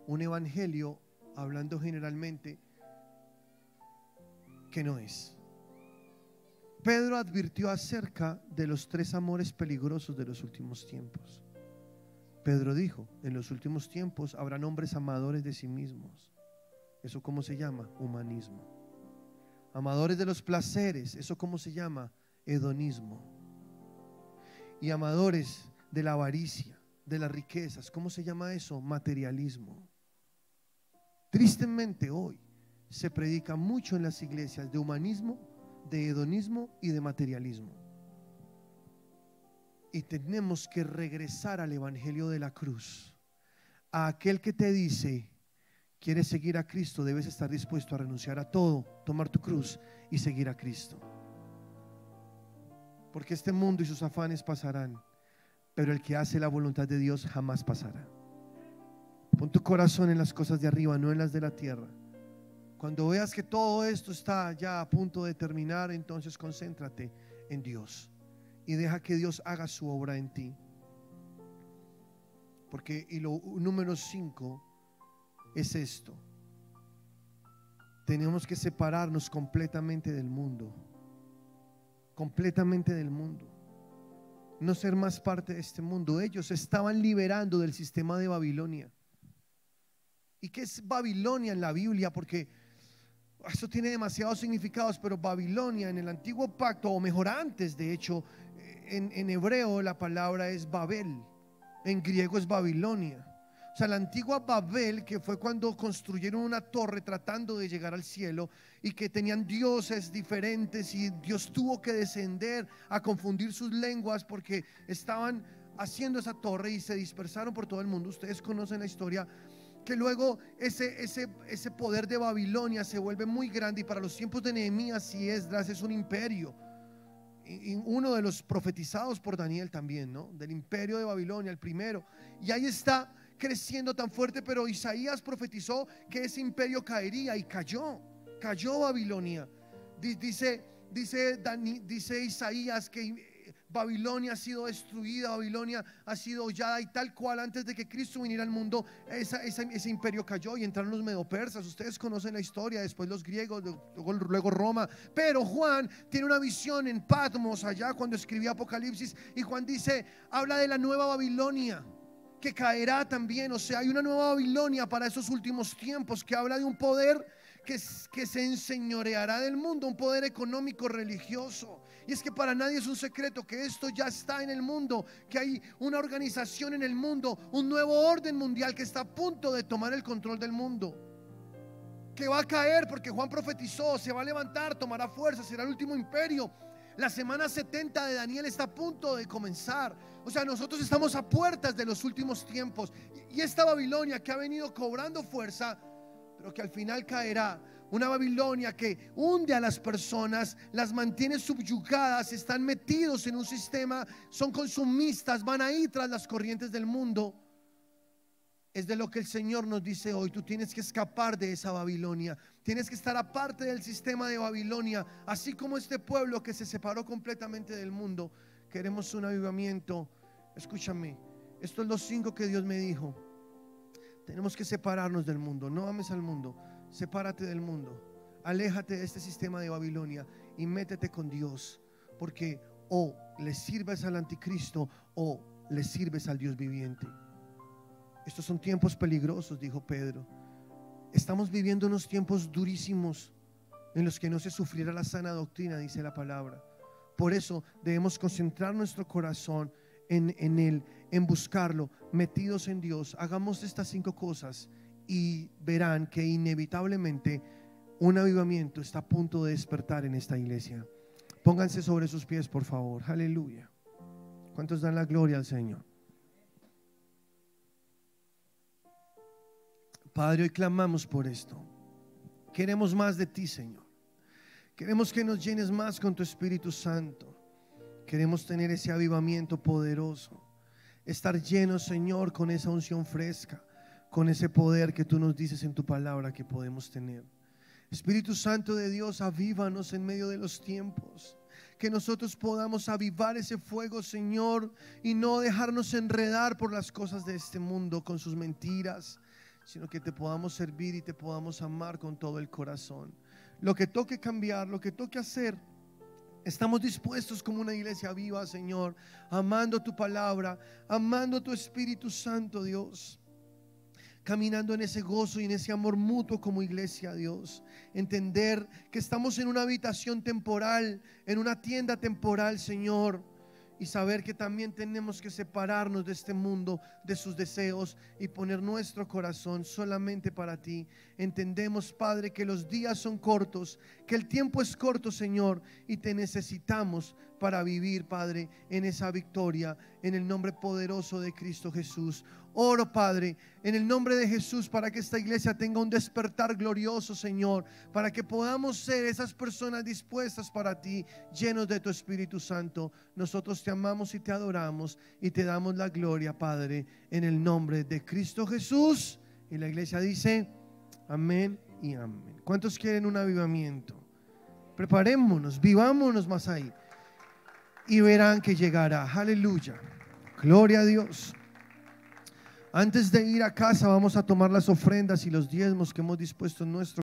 un evangelio, hablando generalmente, que no es. Pedro advirtió acerca de los 3 amores peligrosos de los últimos tiempos. Pedro dijo: en los últimos tiempos habrán hombres amadores de sí mismos. ¿Eso cómo se llama? Humanismo. Amadores de los placeres. ¿Eso cómo se llama? Hedonismo. Y amadores de la avaricia, de las riquezas. ¿Cómo se llama eso? Materialismo. Tristemente hoy se predica mucho en las iglesias de humanismo, de hedonismo y de materialismo. Y tenemos que regresar al evangelio de la cruz, a aquel que te dice: quieres seguir a Cristo, debes estar dispuesto a renunciar a todo, tomar tu cruz y seguir a Cristo. Porque este mundo y sus afanes pasarán, pero el que hace la voluntad de Dios jamás pasará. Pon tu corazón en las cosas de arriba, no en las de la tierra. Cuando veas que todo esto está ya a punto de terminar, entonces concéntrate en Dios y deja que Dios haga su obra en ti. Porque y lo número 5 es esto: tenemos que separarnos completamente del mundo. Completamente del mundo. No ser más parte de este mundo. Ellos se estaban liberando del sistema de Babilonia. ¿Y qué es Babilonia en la Biblia? Porque esto tiene demasiados significados, pero Babilonia en el antiguo pacto, o mejor antes, de hecho, en hebreo la palabra es Babel, en griego es Babilonia. O sea, la antigua Babel, que fue cuando construyeron una torre tratando de llegar al cielo, y que tenían dioses diferentes, y Dios tuvo que descender a confundir sus lenguas porque estaban haciendo esa torre y se dispersaron por todo el mundo. Ustedes conocen la historia, que luego ese poder de Babilonia se vuelve muy grande, y para los tiempos de Nehemías y Esdras es un imperio, y uno de los profetizados por Daniel también, ¿no? Del imperio de Babilonia, el primero, y ahí está creciendo tan fuerte. Pero Isaías profetizó que ese imperio caería, y cayó Babilonia. Dice Isaías que Babilonia ha sido destruida, Babilonia ha sido hollada, y tal cual antes de que Cristo viniera al mundo, ese imperio cayó y entraron los medopersas. Ustedes conocen la historia, después los griegos, luego Roma. Pero Juan tiene una visión en Patmos, allá cuando escribía Apocalipsis, y Juan habla de la nueva Babilonia que caerá también. O sea, hay una nueva Babilonia para esos últimos tiempos, que habla de un poder que se enseñoreará del mundo, un poder económico religioso. Y es que para nadie es un secreto que esto ya está en el mundo, que hay una organización en el mundo, un nuevo orden mundial que está a punto de tomar el control del mundo, que va a caer porque Juan profetizó, se va a levantar, tomará fuerza, será el último imperio. La semana 70 de Daniel está a punto de comenzar. O sea, nosotros estamos a puertas de los últimos tiempos, y esta Babilonia que ha venido cobrando fuerza, pero que al final caerá, una Babilonia que hunde a las personas, las mantiene subyugadas, están metidos en un sistema, son consumistas, van ahí tras las corrientes del mundo. Es de lo que el Señor nos dice hoy: tú tienes que escapar de esa Babilonia, tienes que estar aparte del sistema de Babilonia, así como este pueblo que se separó completamente del mundo. Queremos un avivamiento. Escúchame, esto es lo 5 que Dios me dijo. Tenemos que separarnos del mundo. No ames al mundo, sepárate del mundo, aléjate de este sistema de Babilonia y métete con Dios, porque o le sirves al anticristo o le sirves al Dios viviente. Estos son tiempos peligrosos, dijo Pedro. Estamos viviendo unos tiempos durísimos en los que no se sufrirá la sana doctrina, dice la palabra. Por eso debemos concentrar nuestro corazón en Él, en buscarlo, metidos en Dios. Hagamos estas 5 cosas y verán que inevitablemente un avivamiento está a punto de despertar en esta iglesia. Pónganse sobre sus pies, por favor. Aleluya. ¿Cuántos dan la gloria al Señor? Padre, hoy clamamos por esto. Queremos más de ti, Señor. Queremos que nos llenes más con tu Espíritu Santo. Queremos tener ese avivamiento poderoso, estar llenos, Señor, con esa unción fresca, con ese poder que tú nos dices en tu palabra que podemos tener. Espíritu Santo de Dios, avívanos en medio de los tiempos, que nosotros podamos avivar ese fuego, Señor, y no dejarnos enredar por las cosas de este mundo con sus mentiras, sino que te podamos servir y te podamos amar con todo el corazón. Lo que toque cambiar, lo que toque hacer, estamos dispuestos como una iglesia viva, Señor, amando tu palabra, amando tu Espíritu Santo, Dios, caminando en ese gozo y en ese amor mutuo como iglesia, Dios. Entender que estamos en una habitación temporal, en una tienda temporal, Señor, y saber que también tenemos que separarnos de este mundo, de sus deseos, y poner nuestro corazón solamente para ti. Entendemos, Padre, que los días son cortos, que el tiempo es corto, Señor, y te necesitamos para vivir, Padre, en esa victoria, en el nombre poderoso de Cristo Jesús. Oro, Padre, en el nombre de Jesús, para que esta iglesia tenga un despertar glorioso, Señor, para que podamos ser esas personas dispuestas para ti, llenos de tu Espíritu Santo. Nosotros te amamos y te adoramos y te damos la gloria, Padre, en el nombre de Cristo Jesús. Y la iglesia dice amén y amén. ¿Cuántos quieren un avivamiento? Preparémonos, vivámonos más ahí y verán que llegará. Aleluya, gloria a Dios. Antes de ir a casa, vamos a tomar las ofrendas y los diezmos que hemos dispuesto en nuestro